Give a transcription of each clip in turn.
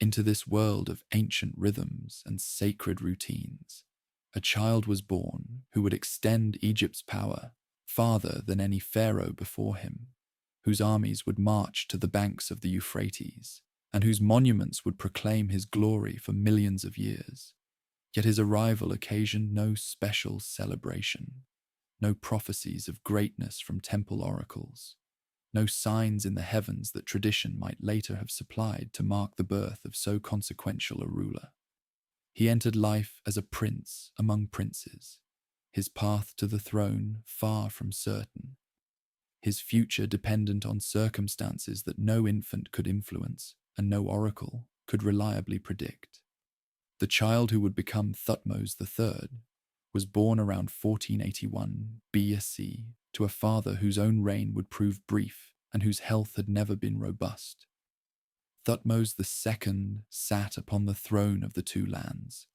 Into this world of ancient rhythms and sacred routines, a child was born who would extend Egypt's power farther than any pharaoh before him, whose armies would march to the banks of the Euphrates, and whose monuments would proclaim his glory for millions of years. Yet his arrival occasioned no special celebration, no prophecies of greatness from temple oracles, no signs in the heavens that tradition might later have supplied to mark the birth of so consequential a ruler. He entered life as a prince among princes, his path to the throne far from certain, his future dependent on circumstances that no infant could influence and no oracle could reliably predict. The child who would become Thutmose III was born around 1481 BSC to a father whose own reign would prove brief and whose health had never been robust. Thutmose II sat upon the throne of the two lands.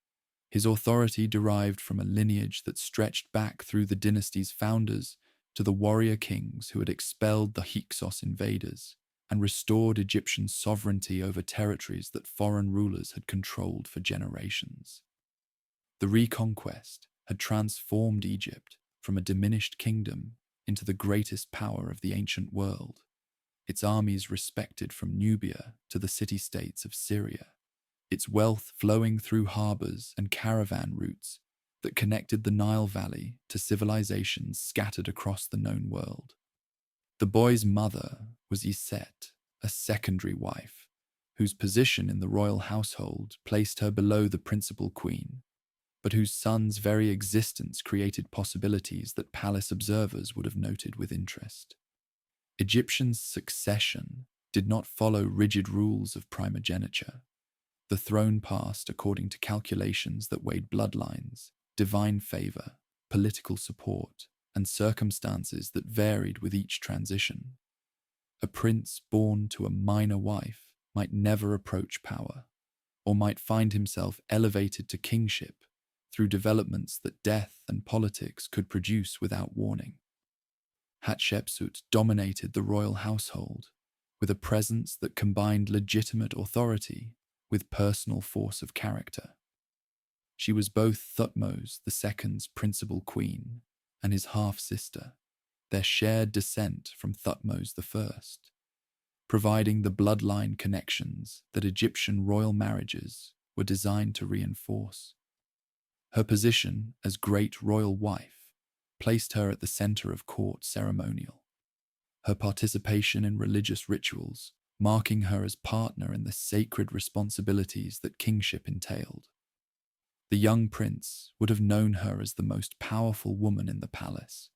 His authority derived from a lineage that stretched back through the dynasty's founders to the warrior kings who had expelled the Hyksos invaders and restored Egyptian sovereignty over territories that foreign rulers had controlled for generations. The reconquest had transformed Egypt from a diminished kingdom into the greatest power of the ancient world, its armies respected from Nubia to the city-states of Syria, its wealth flowing through harbors and caravan routes that connected the Nile Valley to civilizations scattered across the known world. The boy's mother was Iset, a secondary wife, whose position in the royal household placed her below the principal queen, but whose son's very existence created possibilities that palace observers would have noted with interest. Egyptian succession did not follow rigid rules of primogeniture. The throne passed according to calculations that weighed bloodlines, divine favor, political support, and circumstances that varied with each transition. A prince born to a minor wife might never approach power, or might find himself elevated to kingship through developments that death and politics could produce without warning. Hatshepsut dominated the royal household with a presence that combined legitimate authority with personal force of character. She was both Thutmose II's principal queen and his half-sister, their shared descent from Thutmose I, providing the bloodline connections that Egyptian royal marriages were designed to reinforce. Her position as great royal wife placed her at the center of court ceremonial, her participation in religious rituals marking her as partner in the sacred responsibilities that kingship entailed. The young prince would have known her as the most powerful woman in the palace,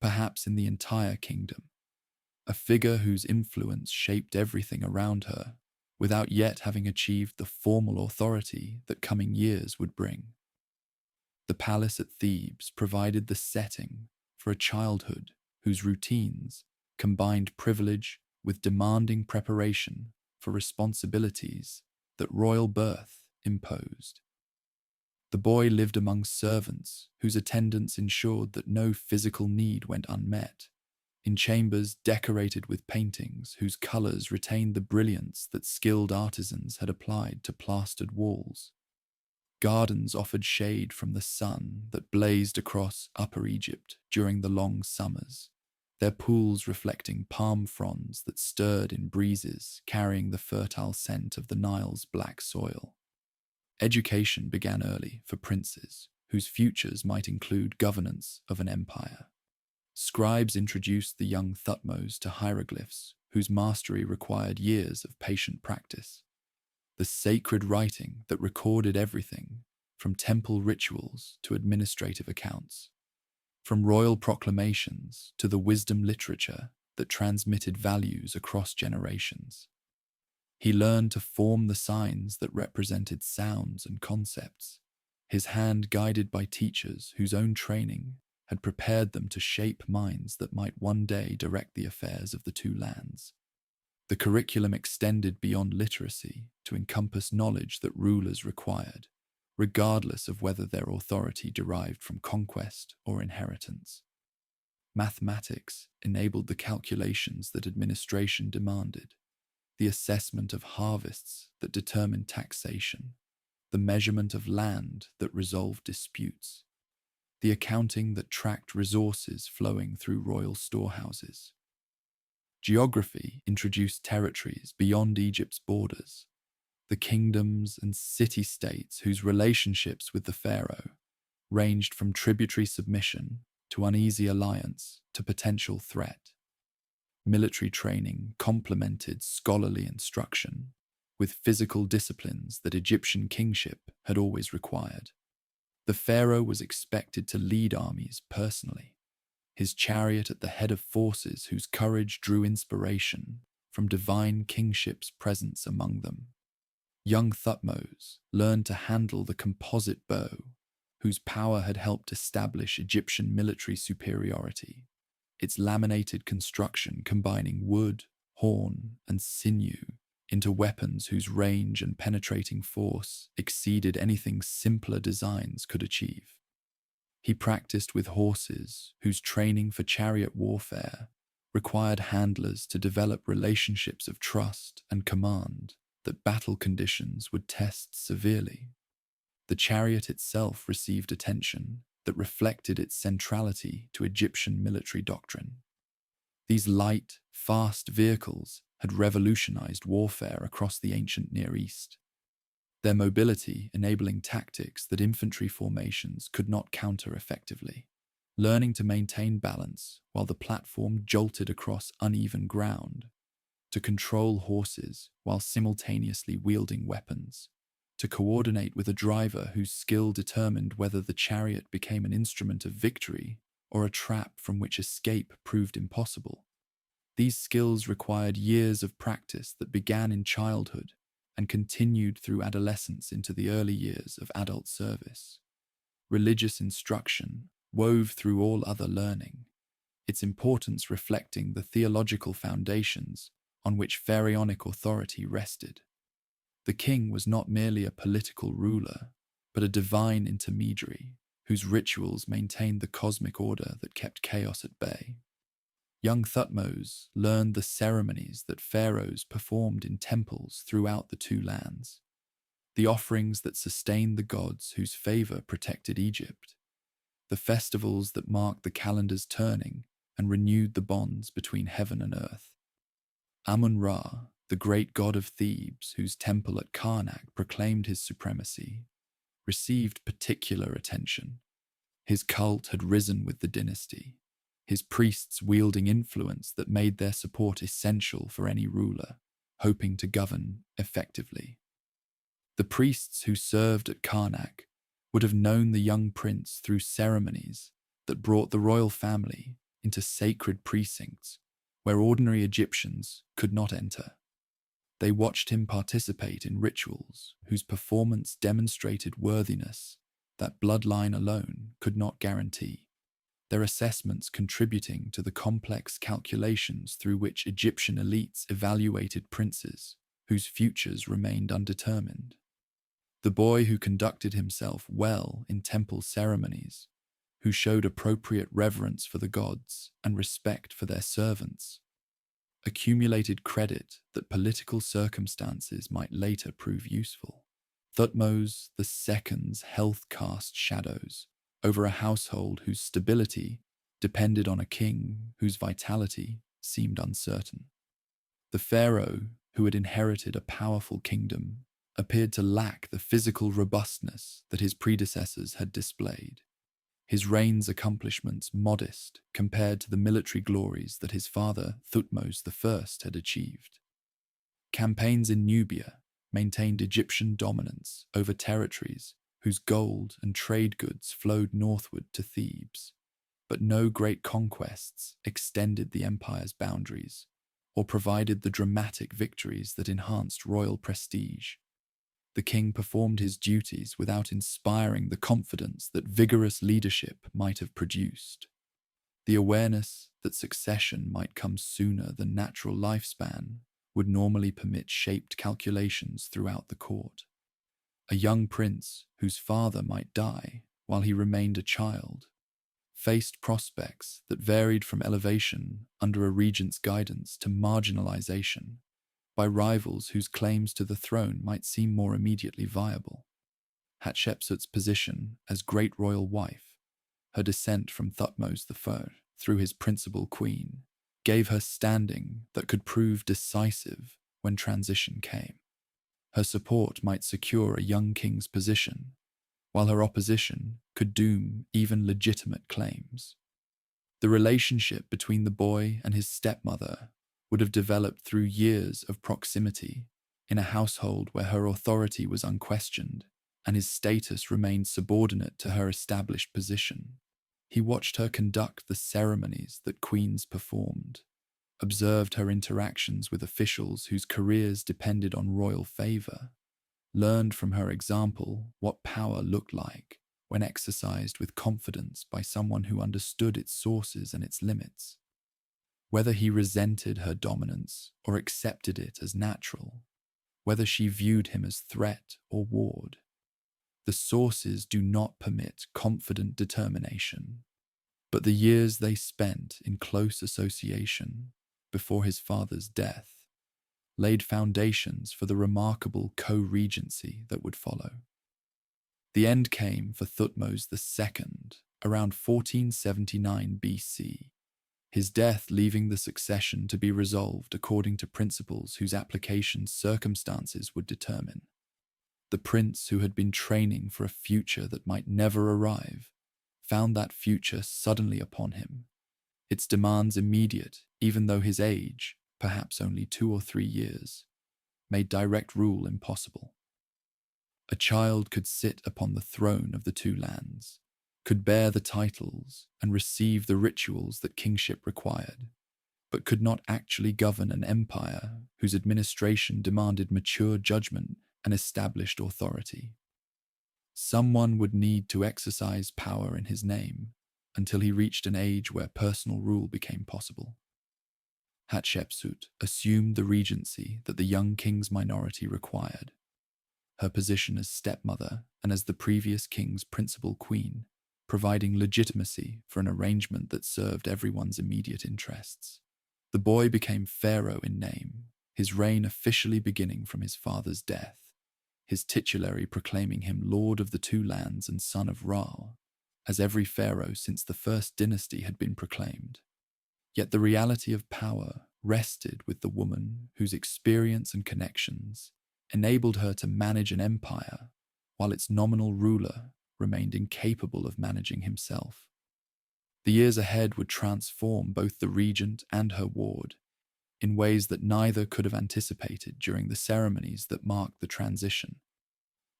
perhaps in the entire kingdom, a figure whose influence shaped everything around her without yet having achieved the formal authority that coming years would bring. The palace at Thebes provided the setting for a childhood whose routines combined privilege with demanding preparation for responsibilities that royal birth imposed. The boy lived among servants whose attendance ensured that no physical need went unmet, in chambers decorated with paintings whose colors retained the brilliance that skilled artisans had applied to plastered walls. Gardens offered shade from the sun that blazed across Upper Egypt during the long summers, their pools reflecting palm fronds that stirred in breezes carrying the fertile scent of the Nile's black soil. Education began early for princes whose futures might include governance of an empire. Scribes introduced the young Thutmose to hieroglyphs whose mastery required years of patient practice. The sacred writing that recorded everything from temple rituals to administrative accounts, from royal proclamations to the wisdom literature that transmitted values across generations. He learned to form the signs that represented sounds and concepts, his hand guided by teachers whose own training had prepared them to shape minds that might one day direct the affairs of the two lands. The curriculum extended beyond literacy to encompass knowledge that rulers required, regardless of whether their authority derived from conquest or inheritance. Mathematics enabled the calculations that administration demanded. the assessment of harvests that determined taxation, the measurement of land that resolved disputes, the accounting that tracked resources flowing through royal storehouses. Geography introduced territories beyond Egypt's borders, the kingdoms and city-states whose relationships with the pharaoh ranged from tributary submission to uneasy alliance to potential threat. Military training complemented scholarly instruction with physical disciplines that Egyptian kingship had always required. The pharaoh was expected to lead armies personally, his chariot at the head of forces whose courage drew inspiration from divine kingship's presence among them. Young Thutmose learned to handle the composite bow, whose power had helped establish Egyptian military superiority, its laminated construction combining wood, horn, and sinew into weapons whose range and penetrating force exceeded anything simpler designs could achieve. He practiced with horses whose training for chariot warfare required handlers to develop relationships of trust and command that battle conditions would test severely. The chariot itself received attention that reflected its centrality to Egyptian military doctrine. These light, fast vehicles had revolutionized warfare across the ancient Near East, their mobility enabling tactics that infantry formations could not counter effectively. Learning to maintain balance while the platform jolted across uneven ground, to control horses while simultaneously wielding weapons, to coordinate with a driver whose skill determined whether the chariot became an instrument of victory or a trap from which escape proved impossible. These skills required years of practice that began in childhood and continued through adolescence into the early years of adult service. Religious instruction wove through all other learning, its importance reflecting the theological foundations on which pharaonic authority rested. The king was not merely a political ruler, but a divine intermediary whose rituals maintained the cosmic order that kept chaos at bay. Young Thutmose learned the ceremonies that pharaohs performed in temples throughout the two lands, the offerings that sustained the gods whose favor protected Egypt, the festivals that marked the calendar's turning and renewed the bonds between heaven and earth. Amun-Ra, the great god of Thebes, whose temple at Karnak proclaimed his supremacy, received particular attention. His cult had risen with the dynasty, his priests wielding influence that made their support essential for any ruler hoping to govern effectively. The priests who served at Karnak would have known the young prince through ceremonies that brought the royal family into sacred precincts where ordinary Egyptians could not enter. They watched him participate in rituals whose performance demonstrated worthiness that bloodline alone could not guarantee, their assessments contributing to the complex calculations through which Egyptian elites evaluated princes whose futures remained undetermined. The boy who conducted himself well in temple ceremonies, who showed appropriate reverence for the gods and respect for their servants, accumulated credit that political circumstances might later prove useful. Thutmose II's health cast shadows over a household whose stability depended on a king whose vitality seemed uncertain. The pharaoh, who had inherited a powerful kingdom, appeared to lack the physical robustness that his predecessors had displayed, his reign's accomplishments modest compared to the military glories that his father Thutmose I had achieved. Campaigns in Nubia maintained Egyptian dominance over territories whose gold and trade goods flowed northward to Thebes, but no great conquests extended the empire's boundaries or provided the dramatic victories that enhanced royal prestige. The king performed his duties without inspiring the confidence that vigorous leadership might have produced. The awareness that succession might come sooner than natural lifespan would normally permit shaped calculations throughout the court. A young prince whose father might die while he remained a child faced prospects that varied from elevation under a regent's guidance to marginalization by rivals whose claims to the throne might seem more immediately viable. Hatshepsut's position as great royal wife, her descent from Thutmose III through his principal queen, gave her standing that could prove decisive when transition came. Her support might secure a young king's position, while her opposition could doom even legitimate claims. The relationship between the boy and his stepmother would have developed through years of proximity in a household where her authority was unquestioned and his status remained subordinate to her established position. He watched her conduct the ceremonies that queens performed, observed her interactions with officials whose careers depended on royal favor, learned from her example what power looked like when exercised with confidence by someone who understood its sources and its limits. Whether he resented her dominance or accepted it as natural, whether she viewed him as threat or ward, the sources do not permit confident determination. But the years they spent in close association before his father's death laid foundations for the remarkable co-regency that would follow. The end came for Thutmose II around 1479 BC, his death leaving the succession to be resolved according to principles whose application circumstances would determine. The prince who had been training for a future that might never arrive found that future suddenly upon him, its demands immediate, even though his age, perhaps only 2 or 3 years, made direct rule impossible. A child could sit upon the throne of the two lands, could bear the titles and receive the rituals that kingship required, but could not actually govern an empire whose administration demanded mature judgment and established authority. Someone would need to exercise power in his name until he reached an age where personal rule became possible. Hatshepsut assumed the regency that the young king's minority required. Her position as stepmother and as the previous king's principal queen, providing legitimacy for an arrangement that served everyone's immediate interests. The boy became Pharaoh in name, his reign officially beginning from his father's death, his titulary proclaiming him Lord of the Two Lands and son of Ra, as every pharaoh since the first dynasty had been proclaimed. Yet the reality of power rested with the woman whose experience and connections enabled her to manage an empire while its nominal ruler remained incapable of managing himself. The years ahead would transform both the regent and her ward in ways that neither could have anticipated during the ceremonies that marked the transition.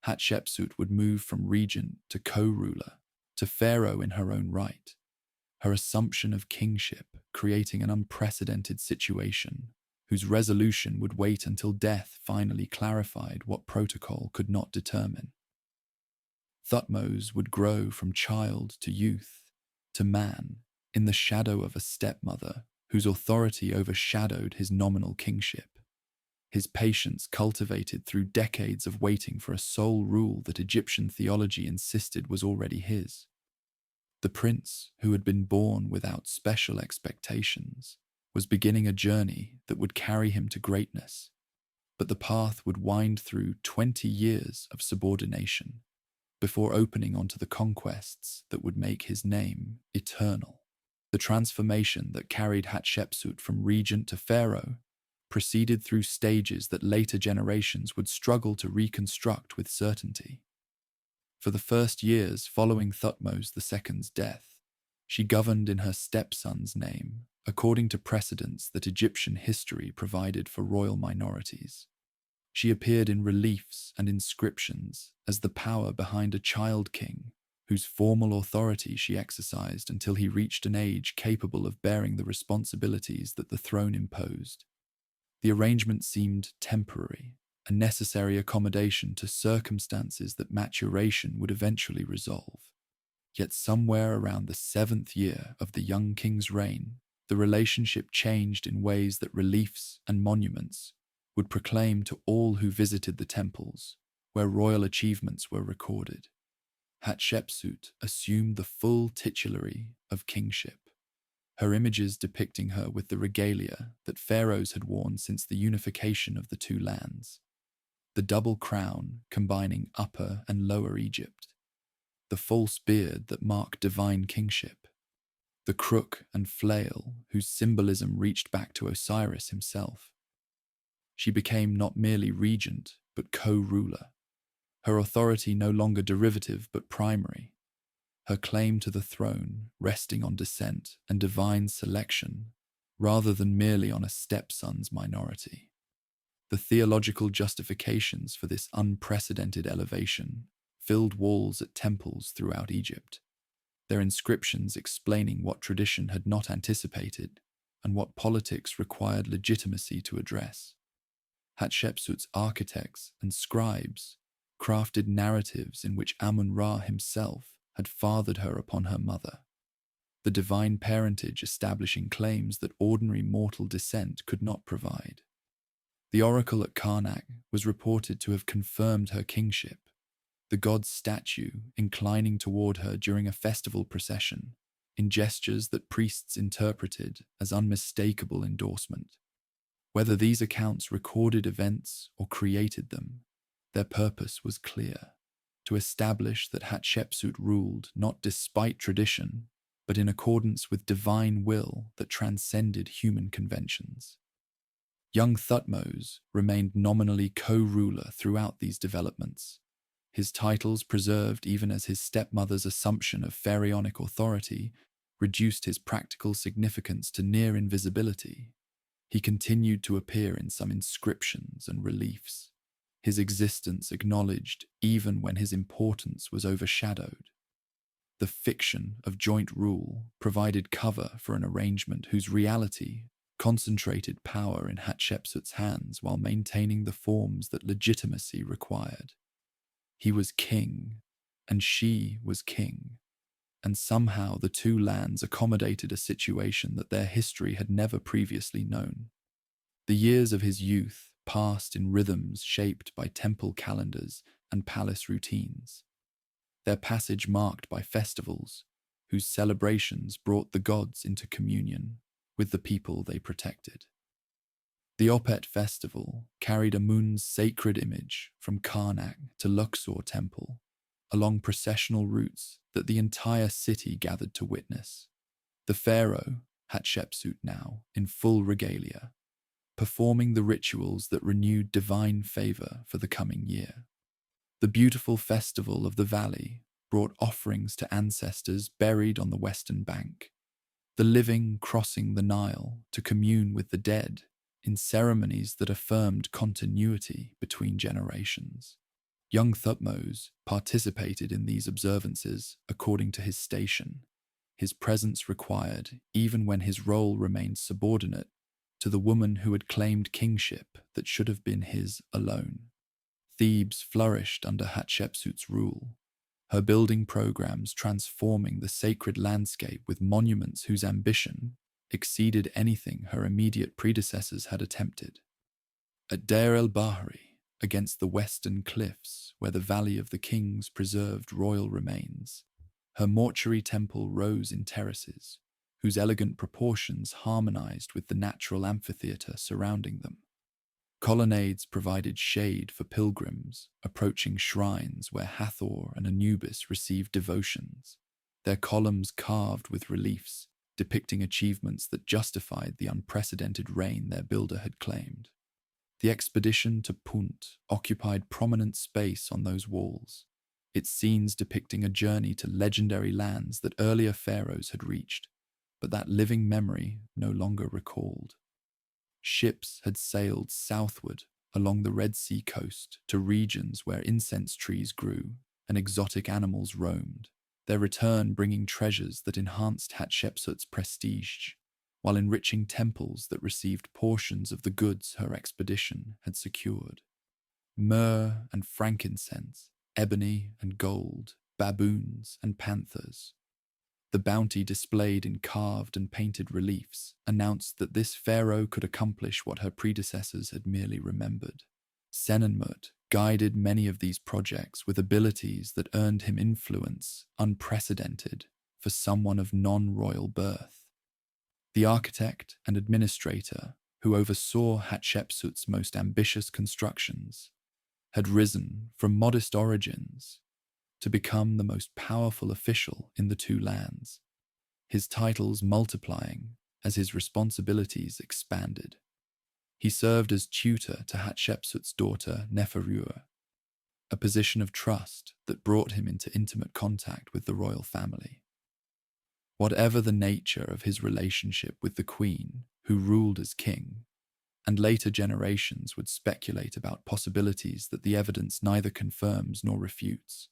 Hatshepsut would move from regent to co-ruler, to pharaoh in her own right, her assumption of kingship creating an unprecedented situation whose resolution would wait until death finally clarified what protocol could not determine. Thutmose would grow from child to youth, to man, in the shadow of a stepmother whose authority overshadowed his nominal kingship, his patience cultivated through decades of waiting for a sole rule that Egyptian theology insisted was already his. The prince, who had been born without special expectations, was beginning a journey that would carry him to greatness, but the path would wind through 20 years of subordination before opening onto the conquests that would make his name eternal. The transformation that carried Hatshepsut from regent to pharaoh proceeded through stages that later generations would struggle to reconstruct with certainty. For the first years following Thutmose II's death, she governed in her stepson's name, according to precedents that Egyptian history provided for royal minorities. She appeared in reliefs and inscriptions as the power behind a child king, whose formal authority she exercised until he reached an age capable of bearing the responsibilities that the throne imposed. The arrangement seemed temporary, a necessary accommodation to circumstances that maturation would eventually resolve. Yet somewhere around the 7th year of the young king's reign, the relationship changed in ways that reliefs and monuments would proclaim to all who visited the temples, where royal achievements were recorded. Hatshepsut assumed the full titulary of kingship. her images depicting her with the regalia that pharaohs had worn since the unification of the two lands. The double crown combining Upper and Lower Egypt, the false beard that marked divine kingship, the crook and flail whose symbolism reached back to Osiris himself. She became not merely regent, but co-ruler, her authority no longer derivative but primary, her claim to the throne resting on descent and divine selection rather than merely on a stepson's minority. The theological justifications for this unprecedented elevation filled walls at temples throughout Egypt, their inscriptions explaining what tradition had not anticipated and what politics required legitimacy to address. Hatshepsut's architects and scribes crafted narratives in which Amun-Ra himself had fathered her upon her mother, the divine parentage establishing claims that ordinary mortal descent could not provide. The oracle at Karnak was reported to have confirmed her kingship, the god's statue inclining toward her during a festival procession, in gestures that priests interpreted as unmistakable endorsement. Whether these accounts recorded events or created them, their purpose was clear: to establish that Hatshepsut ruled not despite tradition, but in accordance with divine will that transcended human conventions. Young Thutmose remained nominally co-ruler throughout these developments, his titles preserved even as his stepmother's assumption of pharaonic authority reduced his practical significance to near invisibility. He continued to appear in some inscriptions and reliefs, his existence acknowledged even when his importance was overshadowed. The fiction of joint rule provided cover for an arrangement whose reality concentrated power in Hatshepsut's hands while maintaining the forms that legitimacy required. He was king, and she was king, and somehow the two lands accommodated a situation that their history had never previously known. The years of his youth passed in rhythms shaped by temple calendars and palace routines, their passage marked by festivals whose celebrations brought the gods into communion with the people they protected. The Opet festival carried Amun's sacred image from Karnak to Luxor temple, along processional routes that the entire city gathered to witness. The pharaoh, Hatshepsut now, in full regalia, performing the rituals that renewed divine favor for the coming year. The beautiful festival of the valley brought offerings to ancestors buried on the western bank, the living crossing the Nile to commune with the dead in ceremonies that affirmed continuity between generations. Young Thutmose participated in these observances according to his station, his presence required even when his role remained subordinate to the woman who had claimed kingship that should have been his alone. Thebes flourished under Hatshepsut's rule, her building programs transforming the sacred landscape with monuments whose ambition exceeded anything her immediate predecessors had attempted. At Deir el-Bahri, against the western cliffs where the Valley of the Kings preserved royal remains, her mortuary temple rose in terraces, whose elegant proportions harmonized with the natural amphitheater surrounding them. Colonnades provided shade for pilgrims approaching shrines where Hathor and Anubis received devotions, their columns carved with reliefs depicting achievements that justified the unprecedented reign their builder had claimed. The expedition to Punt occupied prominent space on those walls, its scenes depicting a journey to legendary lands that earlier pharaohs had reached, but that living memory no longer recalled. Ships had sailed southward along the Red Sea coast to regions where incense trees grew and exotic animals roamed, their return bringing treasures that enhanced Hatshepsut's prestige, while enriching temples that received portions of the goods her expedition had secured. Myrrh and frankincense, ebony and gold, baboons and panthers. The bounty displayed in carved and painted reliefs announced that this pharaoh could accomplish what her predecessors had merely remembered. Senenmut guided many of these projects with abilities that earned him influence unprecedented for someone of non-royal birth. The architect and administrator who oversaw Hatshepsut's most ambitious constructions had risen from modest origins to become the most powerful official in the two lands, his titles multiplying as his responsibilities expanded. He served as tutor to Hatshepsut's daughter Neferua, a position of trust that brought him into intimate contact with the royal family. Whatever the nature of his relationship with the queen, who ruled as king, and later generations would speculate about possibilities that the evidence neither confirms nor refutes,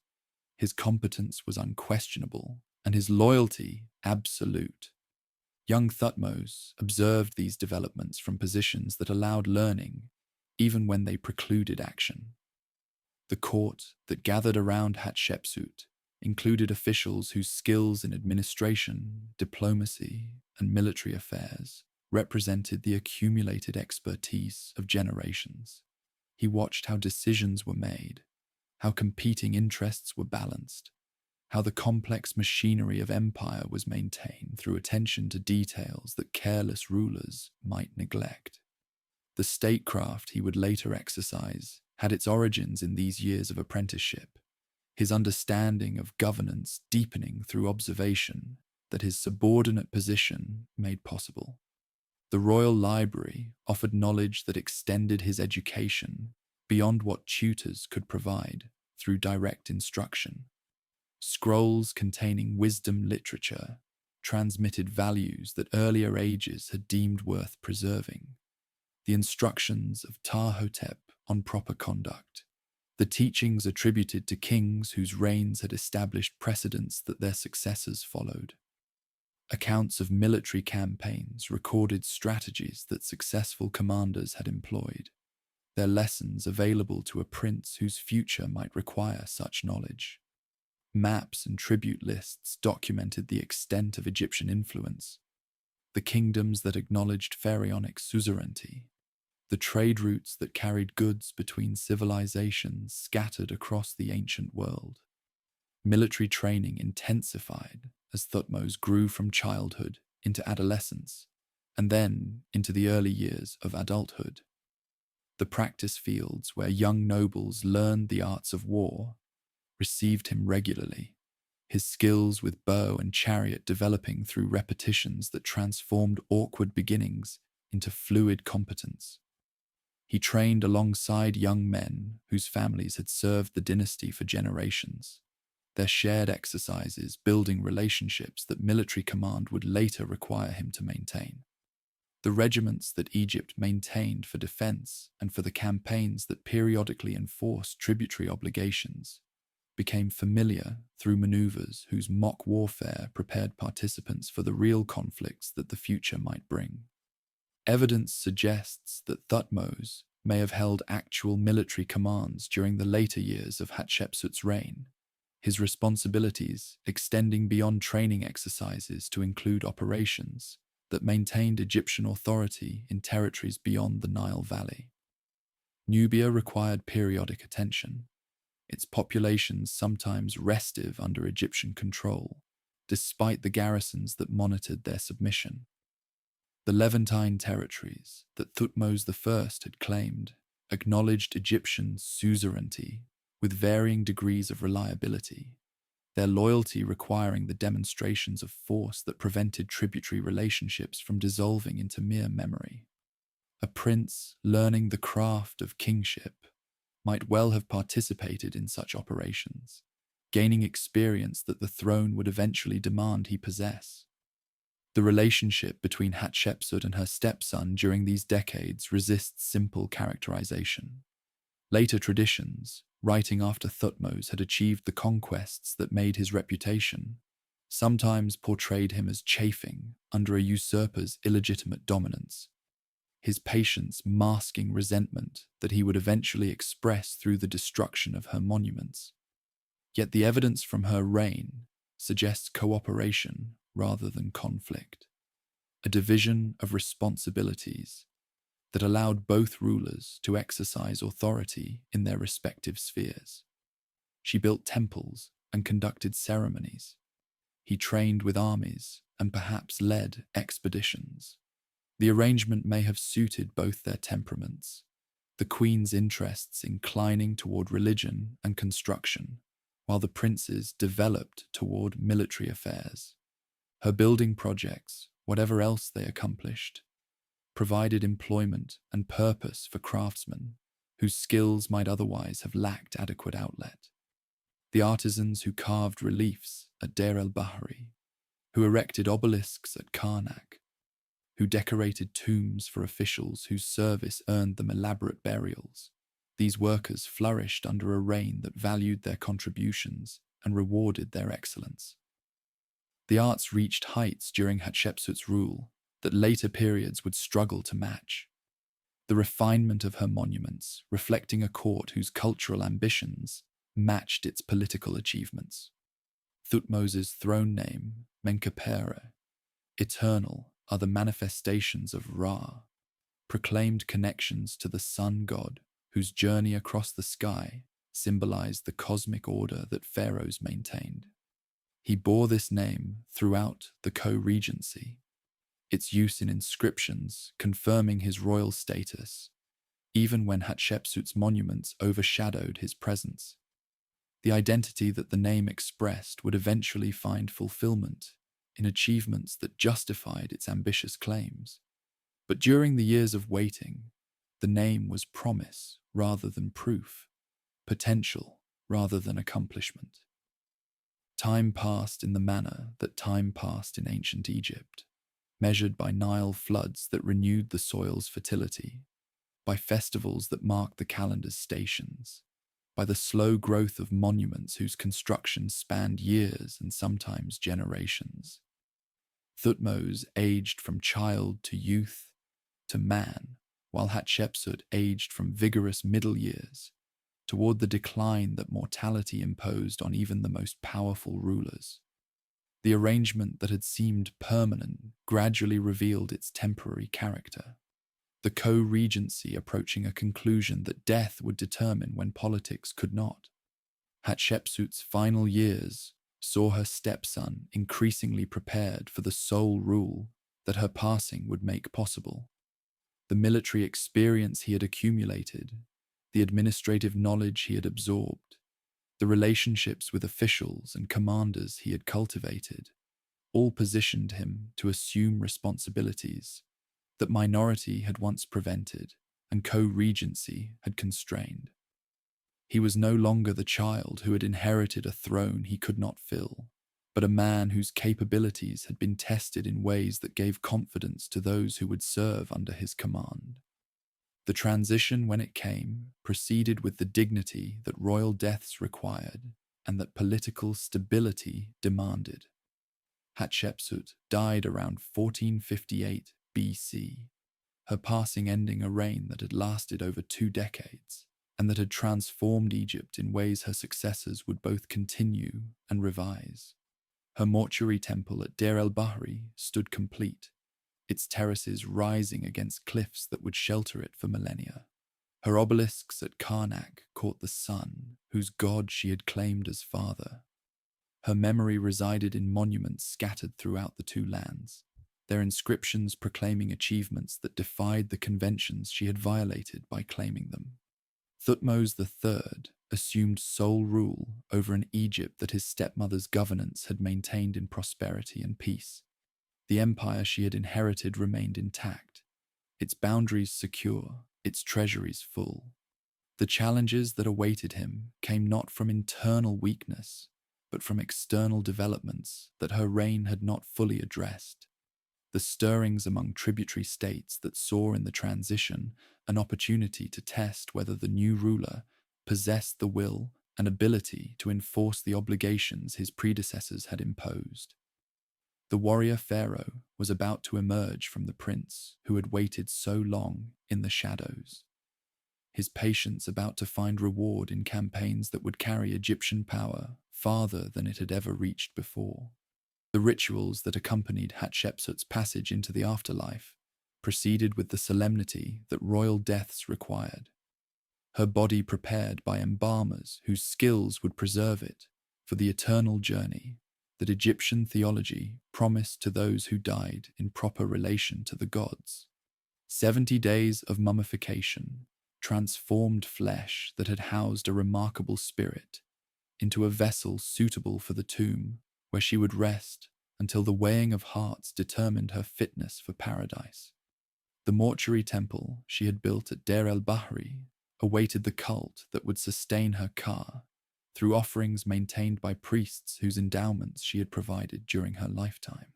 his competence was unquestionable and his loyalty absolute. Young Thutmose observed these developments from positions that allowed learning, even when they precluded action. The court that gathered around Hatshepsut included officials whose skills in administration, diplomacy, and military affairs represented the accumulated expertise of generations. He watched how decisions were made, how competing interests were balanced, how the complex machinery of empire was maintained through attention to details that careless rulers might neglect. The statecraft he would later exercise had its origins in these years of apprenticeship, his understanding of governance deepening through observation that his subordinate position made possible. The royal library offered knowledge that extended his education beyond what tutors could provide through direct instruction. Scrolls containing wisdom literature transmitted values that earlier ages had deemed worth preserving. The instructions of Ptah-hotep on proper conduct, the teachings attributed to kings whose reigns had established precedents that their successors followed. Accounts of military campaigns recorded strategies that successful commanders had employed, their lessons available to a prince whose future might require such knowledge. Maps and tribute lists documented the extent of Egyptian influence, the kingdoms that acknowledged pharaonic suzerainty, the trade routes that carried goods between civilizations scattered across the ancient world. Military training intensified as Thutmose grew from childhood into adolescence, and then into the early years of adulthood. The practice fields where young nobles learned the arts of war received him regularly, his skills with bow and chariot developing through repetitions that transformed awkward beginnings into fluid competence. He trained alongside young men whose families had served the dynasty for generations, their shared exercises building relationships that military command would later require him to maintain. The regiments that Egypt maintained for defense and for the campaigns that periodically enforced tributary obligations became familiar through maneuvers whose mock warfare prepared participants for the real conflicts that the future might bring. Evidence suggests that Thutmose may have held actual military commands during the later years of Hatshepsut's reign, his responsibilities extending beyond training exercises to include operations that maintained Egyptian authority in territories beyond the Nile Valley. Nubia required periodic attention, its populations sometimes restive under Egyptian control, despite the garrisons that monitored their submission. The Levantine territories that Thutmose I had claimed acknowledged Egyptian suzerainty with varying degrees of reliability, their loyalty requiring the demonstrations of force that prevented tributary relationships from dissolving into mere memory. A prince learning the craft of kingship might well have participated in such operations, gaining experience that the throne would eventually demand he possess. The relationship between Hatshepsut and her stepson during these decades resists simple characterization. Later traditions, writing after Thutmose had achieved the conquests that made his reputation, sometimes portrayed him as chafing under a usurper's illegitimate dominance, his patience masking resentment that he would eventually express through the destruction of her monuments. Yet the evidence from her reign suggests cooperation rather than conflict, a division of responsibilities that allowed both rulers to exercise authority in their respective spheres. She built temples and conducted ceremonies. He trained with armies and perhaps led expeditions. The arrangement may have suited both their temperaments, the queen's interests inclining toward religion and construction, while the prince's developed toward military affairs. Her building projects, whatever else they accomplished, provided employment and purpose for craftsmen whose skills might otherwise have lacked adequate outlet. The artisans who carved reliefs at Deir el-Bahri, who erected obelisks at Karnak, who decorated tombs for officials whose service earned them elaborate burials. These workers flourished under a reign that valued their contributions and rewarded their excellence. The arts reached heights during Hatshepsut's rule that later periods would struggle to match. The refinement of her monuments, reflecting a court whose cultural ambitions matched its political achievements. Thutmose's throne name, Menkapere, eternal, are the manifestations of Ra, proclaimed connections to the sun god, whose journey across the sky symbolized the cosmic order that pharaohs maintained. He bore this name throughout the co-regency, its use in inscriptions confirming his royal status, even when Hatshepsut's monuments overshadowed his presence. The identity that the name expressed would eventually find fulfillment in achievements that justified its ambitious claims. But during the years of waiting, the name was promise rather than proof, potential rather than accomplishment. Time passed in the manner that time passed in ancient Egypt, measured by Nile floods that renewed the soil's fertility, by festivals that marked the calendar's stations, by the slow growth of monuments whose construction spanned years and sometimes generations. Thutmose aged from child to youth to man, while Hatshepsut aged from vigorous middle years toward the decline that mortality imposed on even the most powerful rulers. The arrangement that had seemed permanent gradually revealed its temporary character, the co-regency approaching a conclusion that death would determine when politics could not. Hatshepsut's final years saw her stepson increasingly prepared for the sole rule that her passing would make possible. The military experience he had accumulated, the administrative knowledge he had absorbed, the relationships with officials and commanders he had cultivated, all positioned him to assume responsibilities that minority had once prevented and co-regency had constrained. He was no longer the child who had inherited a throne he could not fill, but a man whose capabilities had been tested in ways that gave confidence to those who would serve under his command. The transition, when it came, proceeded with the dignity that royal deaths required and that political stability demanded. Hatshepsut died around 1458 BC, her passing ending a reign that had lasted over 2 decades and that had transformed Egypt in ways her successors would both continue and revise. Her mortuary temple at Deir el-Bahri stood complete, its terraces rising against cliffs that would shelter it for millennia. Her obelisks at Karnak caught the sun, whose god she had claimed as father. Her memory resided in monuments scattered throughout the 2 lands, their inscriptions proclaiming achievements that defied the conventions she had violated by claiming them. Thutmose III assumed sole rule over an Egypt that his stepmother's governance had maintained in prosperity and peace. The empire she had inherited remained intact, its boundaries secure, its treasuries full. The challenges that awaited him came not from internal weakness, but from external developments that her reign had not fully addressed. The stirrings among tributary states that saw in the transition an opportunity to test whether the new ruler possessed the will and ability to enforce the obligations his predecessors had imposed. The warrior Pharaoh was about to emerge from the prince who had waited so long in the shadows, his patience about to find reward in campaigns that would carry Egyptian power farther than it had ever reached before. The rituals that accompanied Hatshepsut's passage into the afterlife proceeded with the solemnity that royal deaths required, her body prepared by embalmers whose skills would preserve it for the eternal journey that Egyptian theology promised to those who died in proper relation to the gods. 70 days of mummification transformed flesh that had housed a remarkable spirit into a vessel suitable for the tomb, where she would rest until the weighing of hearts determined her fitness for paradise. The mortuary temple she had built at Deir el-Bahri awaited the cult that would sustain her Ka through offerings maintained by priests whose endowments she had provided during her lifetime.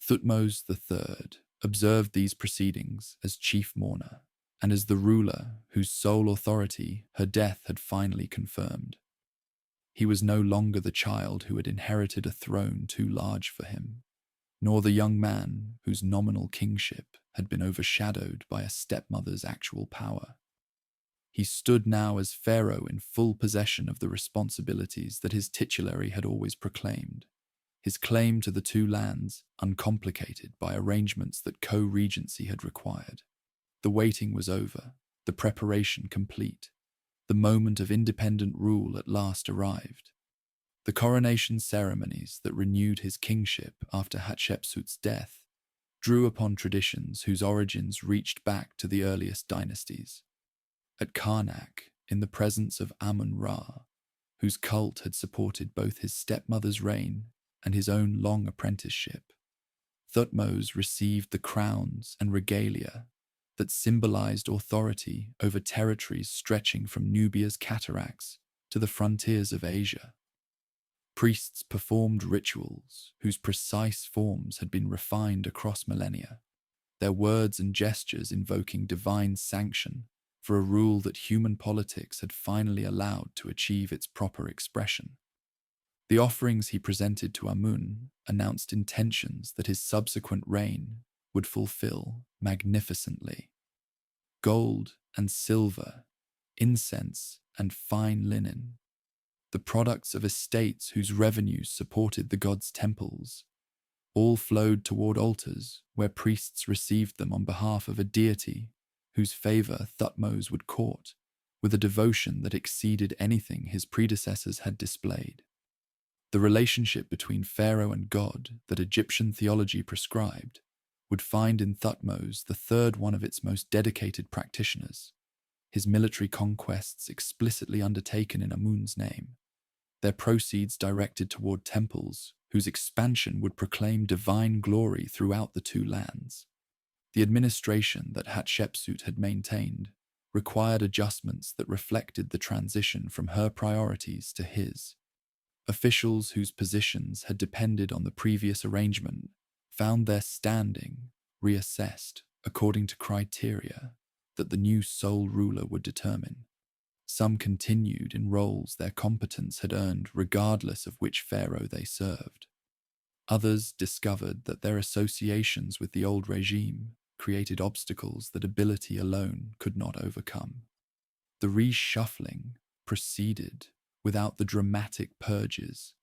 Thutmose III observed these proceedings as chief mourner and as the ruler whose sole authority her death had finally confirmed. He was no longer the child who had inherited a throne too large for him, nor the young man whose nominal kingship had been overshadowed by a stepmother's actual power. He stood now as Pharaoh in full possession of the responsibilities that his titulary had always proclaimed, his claim to the two lands uncomplicated by arrangements that co-regency had required. The waiting was over, the preparation complete. The moment of independent rule at last arrived. The coronation ceremonies that renewed his kingship after Hatshepsut's death drew upon traditions whose origins reached back to the earliest dynasties. At Karnak, in the presence of Amun-Ra, whose cult had supported both his stepmother's reign and his own long apprenticeship, Thutmose received the crowns and regalia that symbolized authority over territories stretching from Nubia's cataracts to the frontiers of Asia. Priests performed rituals whose precise forms had been refined across millennia, their words and gestures invoking divine sanction for a rule that human politics had finally allowed to achieve its proper expression. The offerings he presented to Amun announced intentions that his subsequent reign would fulfill magnificently. Gold and silver, incense and fine linen, the products of estates whose revenues supported the gods' temples, all flowed toward altars where priests received them on behalf of a deity whose favor Thutmose would court with a devotion that exceeded anything his predecessors had displayed. The relationship between Pharaoh and God that Egyptian theology prescribed would find in Thutmose III one of its most dedicated practitioners, his military conquests explicitly undertaken in Amun's name, their proceeds directed toward temples whose expansion would proclaim divine glory throughout the two lands. The administration that Hatshepsut had maintained required adjustments that reflected the transition from her priorities to his. Officials whose positions had depended on the previous arrangement found their standing reassessed according to criteria that the new sole ruler would determine. Some continued in roles their competence had earned regardless of which pharaoh they served. Others discovered that their associations with the old regime created obstacles that ability alone could not overcome. The reshuffling proceeded without the dramatic purges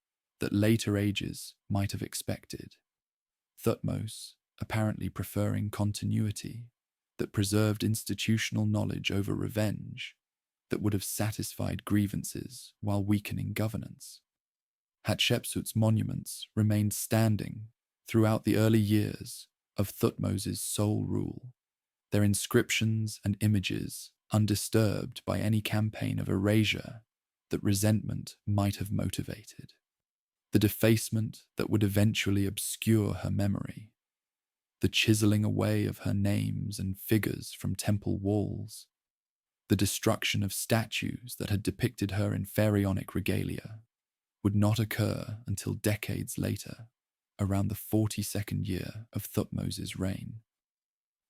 that later ages might have expected. Thutmose, apparently preferring continuity that preserved institutional knowledge over revenge that would have satisfied grievances while weakening governance. Hatshepsut's monuments remained standing throughout the early years of Thutmose's sole rule, their inscriptions and images undisturbed by any campaign of erasure that resentment might have motivated, the defacement that would eventually obscure her memory, the chiseling away of her names and figures from temple walls, the destruction of statues that had depicted her in pharaonic regalia, would not occur until decades later, around the 42nd year of Thutmose's reign.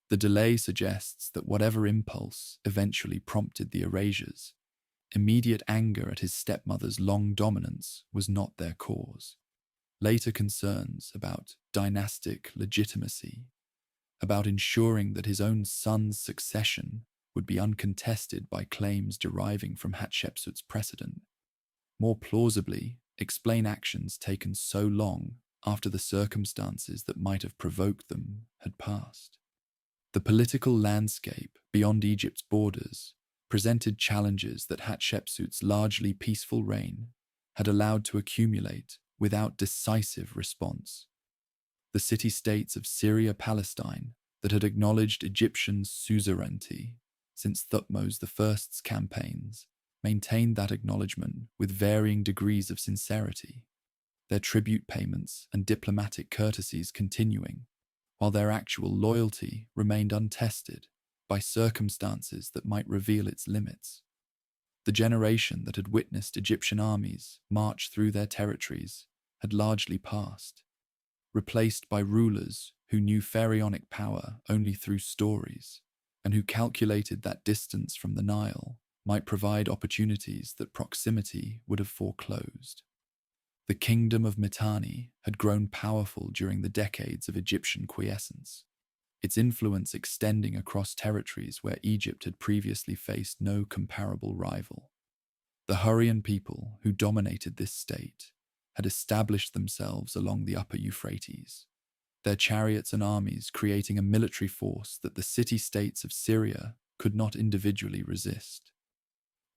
The delay suggests that whatever impulse eventually prompted the erasures, immediate anger at his stepmother's long dominance was not their cause. Later concerns about dynastic legitimacy, about ensuring that his own son's succession would be uncontested by claims deriving from Hatshepsut's precedent, more plausibly explain actions taken so long after the circumstances that might have provoked them had passed. The political landscape beyond Egypt's borders presented challenges that Hatshepsut's largely peaceful reign had allowed to accumulate without decisive response. The city-states of Syria-Palestine that had acknowledged Egyptian suzerainty since Thutmose I's campaigns maintained that acknowledgement with varying degrees of sincerity, their tribute payments and diplomatic courtesies continuing, while their actual loyalty remained untested by circumstances that might reveal its limits. The generation that had witnessed Egyptian armies march through their territories had largely passed, replaced by rulers who knew pharaonic power only through stories, and who calculated that distance from the Nile might provide opportunities that proximity would have foreclosed. The kingdom of Mitanni had grown powerful during the decades of Egyptian quiescence, its influence extending across territories where Egypt had previously faced no comparable rival. The Hurrian people who dominated this state had established themselves along the upper Euphrates, their chariots and armies creating a military force that the city-states of Syria could not individually resist.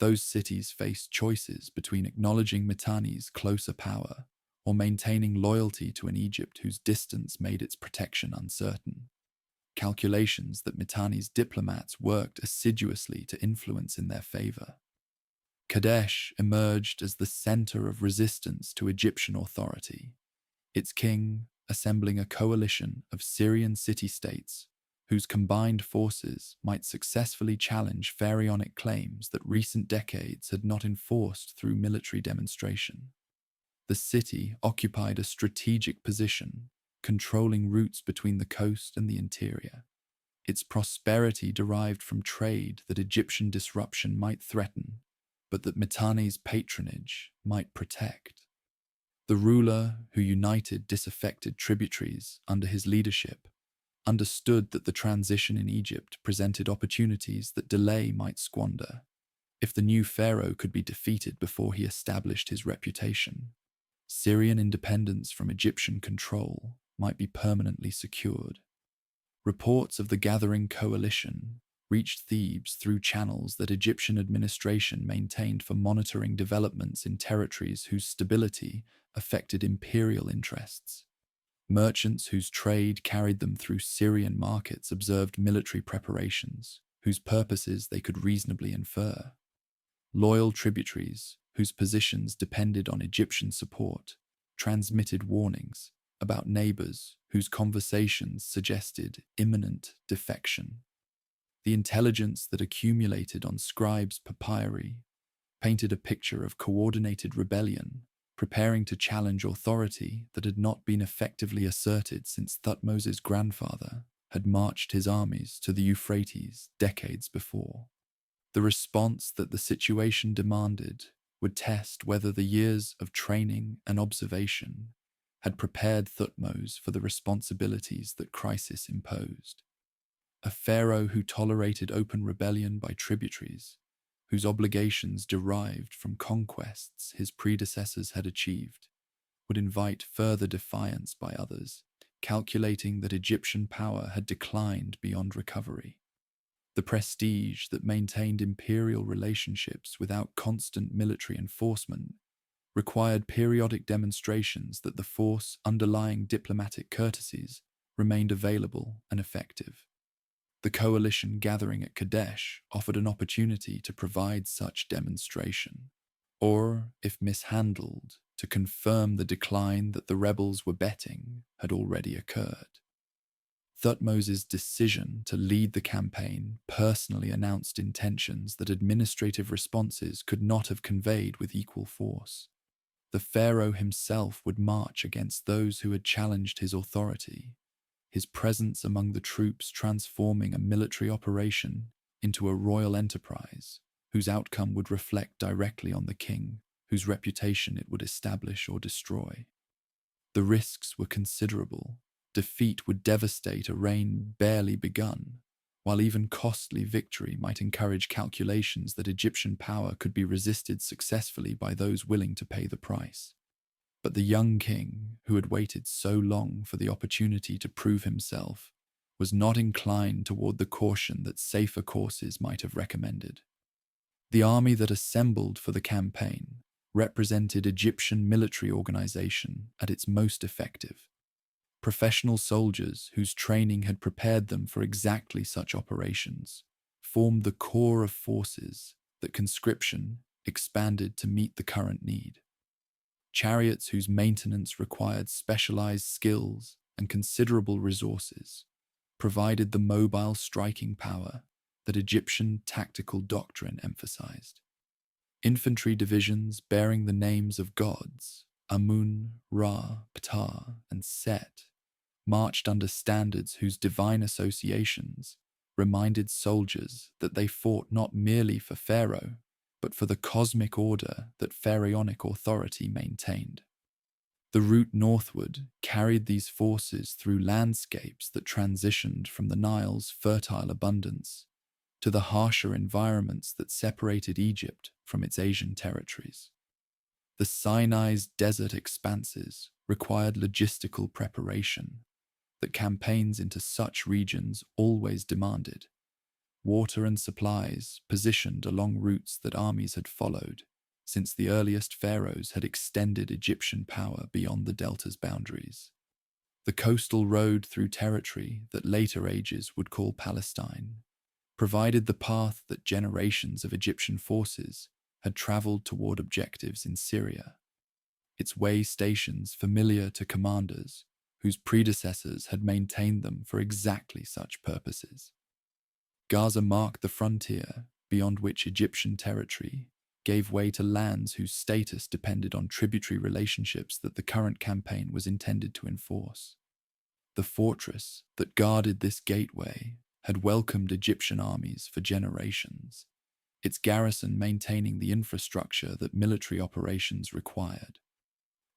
Those cities faced choices between acknowledging Mitanni's closer power or maintaining loyalty to an Egypt whose distance made its protection uncertain. Calculations that Mitanni's diplomats worked assiduously to influence in their favor. Kadesh emerged as the center of resistance to Egyptian authority, its king assembling a coalition of Syrian city-states whose combined forces might successfully challenge pharaonic claims that recent decades had not enforced through military demonstration. The city occupied a strategic position, controlling routes between the coast and the interior. Its prosperity derived from trade that Egyptian disruption might threaten, but that Mitanni's patronage might protect. The ruler who united disaffected tributaries under his leadership understood that the transition in Egypt presented opportunities that delay might squander. If the new pharaoh could be defeated before he established his reputation, Syrian independence from Egyptian control might be permanently secured. Reports of the gathering coalition reached Thebes through channels that Egyptian administration maintained for monitoring developments in territories whose stability affected imperial interests. Merchants whose trade carried them through Syrian markets observed military preparations, whose purposes they could reasonably infer. Loyal tributaries, whose positions depended on Egyptian support, transmitted warnings about neighbors whose conversations suggested imminent defection. The intelligence that accumulated on scribes' papyri painted a picture of coordinated rebellion, preparing to challenge authority that had not been effectively asserted since Thutmose's grandfather had marched his armies to the Euphrates decades before. The response that the situation demanded would test whether the years of training and observation had prepared Thutmose for the responsibilities that crisis imposed. A pharaoh who tolerated open rebellion by tributaries, whose obligations derived from conquests his predecessors had achieved, would invite further defiance by others, calculating that Egyptian power had declined beyond recovery. The prestige that maintained imperial relationships without constant military enforcement required periodic demonstrations that the force underlying diplomatic courtesies remained available and effective. The coalition gathering at Kadesh offered an opportunity to provide such demonstration, or, if mishandled, to confirm the decline that the rebels were betting had already occurred. Thutmose's decision to lead the campaign personally announced intentions that administrative responses could not have conveyed with equal force. The pharaoh himself would march against those who had challenged his authority, his presence among the troops transforming a military operation into a royal enterprise whose outcome would reflect directly on the king, whose reputation it would establish or destroy. The risks were considerable. Defeat would devastate a reign barely begun, while even costly victory might encourage calculations that Egyptian power could be resisted successfully by those willing to pay the price. But the young king, who had waited so long for the opportunity to prove himself, was not inclined toward the caution that safer courses might have recommended. The army that assembled for the campaign represented Egyptian military organization at its most effective. Professional soldiers whose training had prepared them for exactly such operations formed the core of forces that conscription expanded to meet the current need. Chariots whose maintenance required specialized skills and considerable resources provided the mobile striking power that Egyptian tactical doctrine emphasized. Infantry divisions bearing the names of gods, Amun, Ra, Ptah, and Set, marched under standards whose divine associations reminded soldiers that they fought not merely for Pharaoh, but for the cosmic order that pharaonic authority maintained. The route northward carried these forces through landscapes that transitioned from the Nile's fertile abundance to the harsher environments that separated Egypt from its Asian territories. The Sinai's desert expanses required logistical preparation that campaigns into such regions always demanded. Water and supplies positioned along routes that armies had followed, since the earliest pharaohs had extended Egyptian power beyond the delta's boundaries. The coastal road through territory that later ages would call Palestine provided the path that generations of Egyptian forces had traveled toward objectives in Syria, its way stations familiar to commanders whose predecessors had maintained them for exactly such purposes. Gaza marked the frontier beyond which Egyptian territory gave way to lands whose status depended on tributary relationships that the current campaign was intended to enforce. The fortress that guarded this gateway had welcomed Egyptian armies for generations, its garrison maintaining the infrastructure that military operations required.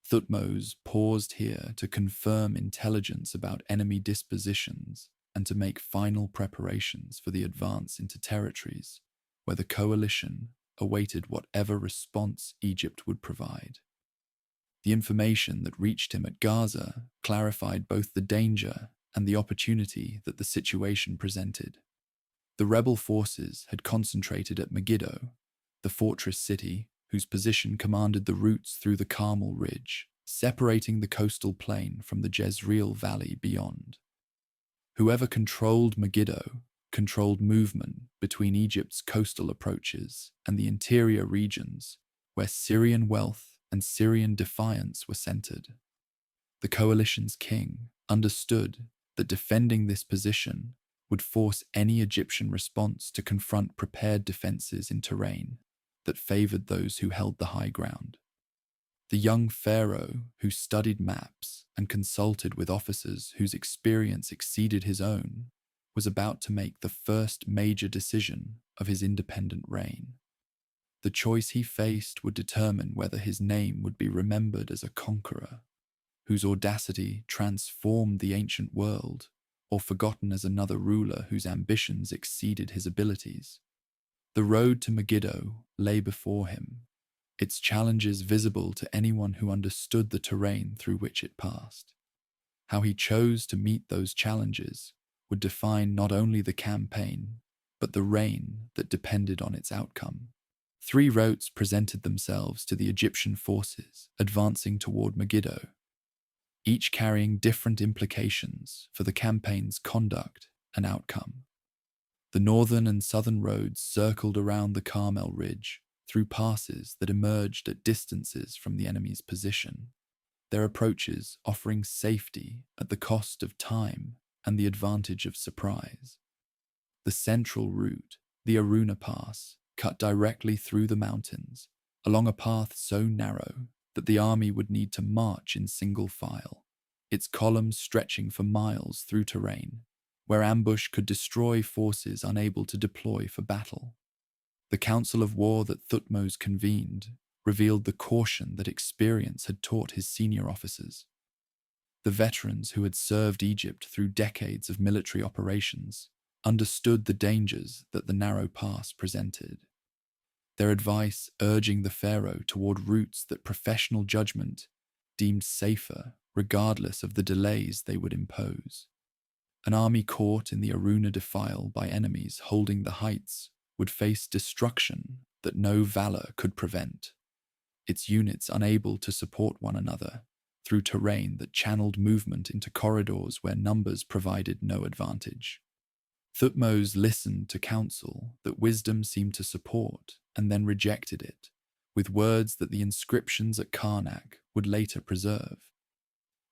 Thutmose paused here to confirm intelligence about enemy dispositions and to make final preparations for the advance into territories where the coalition awaited whatever response Egypt would provide. The information that reached him at Gaza clarified both the danger and the opportunity that the situation presented. The rebel forces had concentrated at Megiddo, the fortress city whose position commanded the routes through the Carmel Ridge, separating the coastal plain from the Jezreel Valley beyond. Whoever controlled Megiddo controlled movement between Egypt's coastal approaches and the interior regions where Syrian wealth and Syrian defiance were centered. The coalition's king understood that defending this position would force any Egyptian response to confront prepared defenses in terrain that favored those who held the high ground. The young pharaoh, who studied maps and consulted with officers whose experience exceeded his own, was about to make the first major decision of his independent reign. The choice he faced would determine whether his name would be remembered as a conqueror, whose audacity transformed the ancient world, or forgotten as another ruler whose ambitions exceeded his abilities. The road to Megiddo lay before him, its challenges visible to anyone who understood the terrain through which it passed. How he chose to meet those challenges would define not only the campaign, but the reign that depended on its outcome. 3 routes presented themselves to the Egyptian forces advancing toward Megiddo, each carrying different implications for the campaign's conduct and outcome. The northern and southern roads circled around the Carmel Ridge through passes that emerged at distances from the enemy's position, their approaches offering safety at the cost of time and the advantage of surprise. The central route, the Aruna Pass, cut directly through the mountains, along a path so narrow that the army would need to march in single file, its columns stretching for miles through terrain, where ambush could destroy forces unable to deploy for battle. The council of war that Thutmose convened revealed the caution that experience had taught his senior officers. The veterans who had served Egypt through decades of military operations understood the dangers that the narrow pass presented, their advice urging the pharaoh toward routes that professional judgment deemed safer regardless of the delays they would impose. An army caught in the Aruna defile by enemies holding the heights would face destruction that no valor could prevent. its units unable to support one another through terrain that channeled movement into corridors where numbers provided no advantage. Thutmose listened to counsel that wisdom seemed to support and then rejected it, with words that the inscriptions at Karnak would later preserve.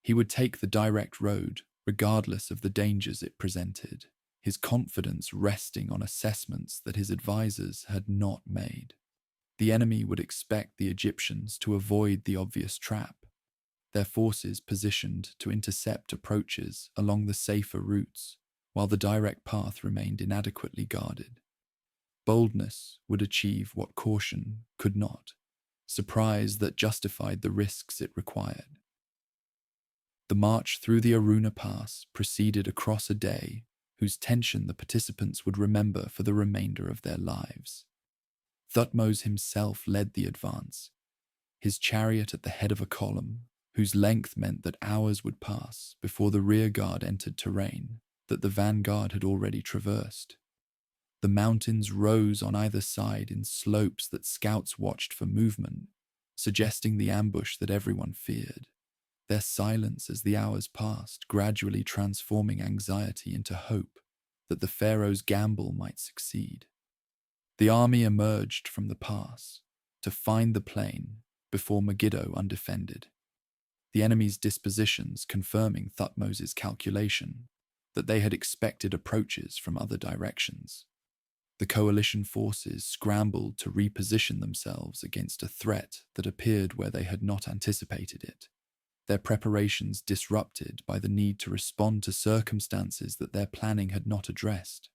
He would take the direct road, regardless of the dangers it presented, his confidence resting on assessments that his advisors had not made. The enemy would expect the Egyptians to avoid the obvious trap, their forces positioned to intercept approaches along the safer routes, while the direct path remained inadequately guarded. Boldness would achieve what caution could not, surprise that justified the risks it required. The march through the Aruna Pass proceeded across a day whose tension the participants would remember for the remainder of their lives. Thutmose himself led the advance, his chariot at the head of a column, whose length meant that hours would pass before the rear guard entered terrain that the vanguard had already traversed. The mountains rose on either side in slopes that scouts watched for movement, suggesting the ambush that everyone feared. Their silence as the hours passed, gradually transforming anxiety into hope that the Pharaoh's gamble might succeed. The army emerged from the pass to find the plain before Megiddo undefended, the enemy's dispositions confirming Thutmose's calculation that they had expected approaches from other directions. The coalition forces scrambled to reposition themselves against a threat that appeared where they had not anticipated it, their preparations disrupted by the need to respond to circumstances that their planning had not addressed.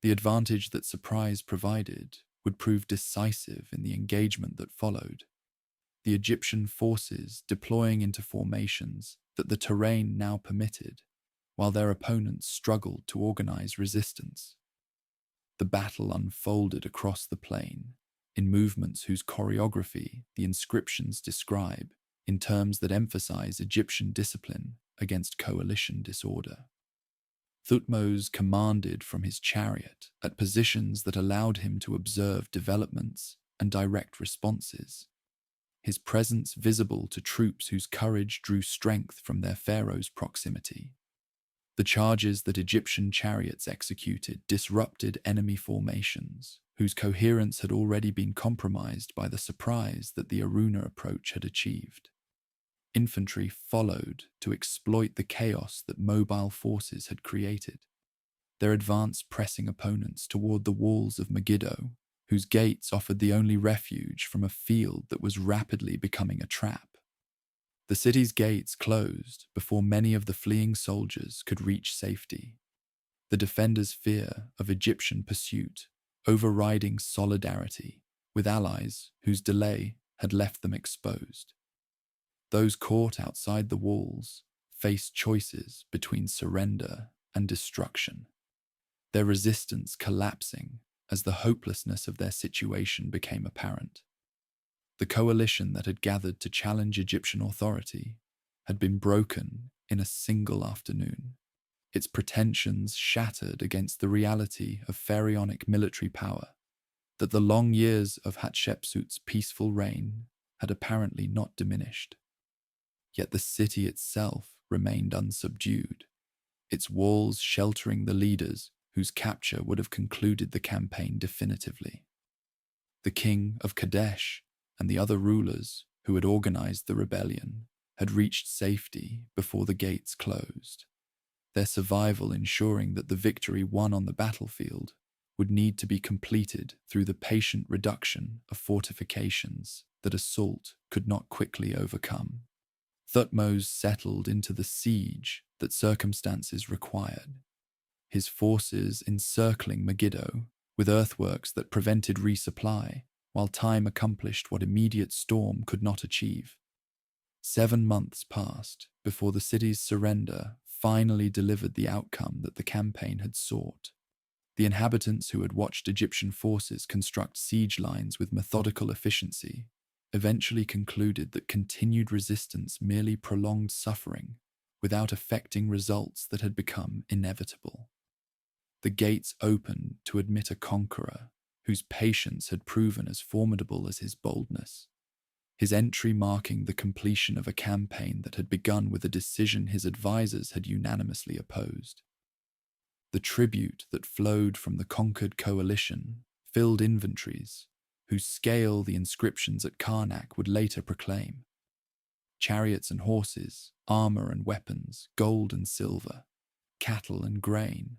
The advantage that surprise provided would prove decisive in the engagement that followed, the Egyptian forces deploying into formations that the terrain now permitted, while their opponents struggled to organize resistance. The battle unfolded across the plain, in movements whose choreography the inscriptions describe in terms that emphasize Egyptian discipline against coalition disorder. Thutmose commanded from his chariot at positions that allowed him to observe developments and direct responses, his presence visible to troops whose courage drew strength from their pharaoh's proximity. The charges that Egyptian chariots executed disrupted enemy formations, whose coherence had already been compromised by the surprise that the Aruna approach had achieved. Infantry followed to exploit the chaos that mobile forces had created, their advance pressing opponents toward the walls of Megiddo, whose gates offered the only refuge from a field that was rapidly becoming a trap. The city's gates closed before many of the fleeing soldiers could reach safety, the defenders' fear of Egyptian pursuit overriding solidarity with allies whose delay had left them exposed. Those caught outside the walls faced choices between surrender and destruction, their resistance collapsing as the hopelessness of their situation became apparent. The coalition that had gathered to challenge Egyptian authority had been broken in a single afternoon, its pretensions shattered against the reality of pharaonic military power that the long years of Hatshepsut's peaceful reign had apparently not diminished. Yet the city itself remained unsubdued, its walls sheltering the leaders whose capture would have concluded the campaign definitively. The king of Kadesh and the other rulers who had organized the rebellion had reached safety before the gates closed, their survival ensuring that the victory won on the battlefield would need to be completed through the patient reduction of fortifications that assault could not quickly overcome. Thutmose settled into the siege that circumstances required, his forces encircling Megiddo with earthworks that prevented resupply, while time accomplished what immediate storm could not achieve. 7 months passed before the city's surrender finally delivered the outcome that the campaign had sought. The inhabitants who had watched Egyptian forces construct siege lines with methodical efficiency eventually concluded that continued resistance merely prolonged suffering without affecting results that had become inevitable. The gates opened to admit a conqueror whose patience had proven as formidable as his boldness. his entry marking the completion of a campaign that had begun with a decision his advisors had unanimously opposed. The tribute that flowed from the conquered coalition filled inventories, whose scale the inscriptions at Karnak would later proclaim. Chariots and horses, armor and weapons, gold and silver, cattle and grain.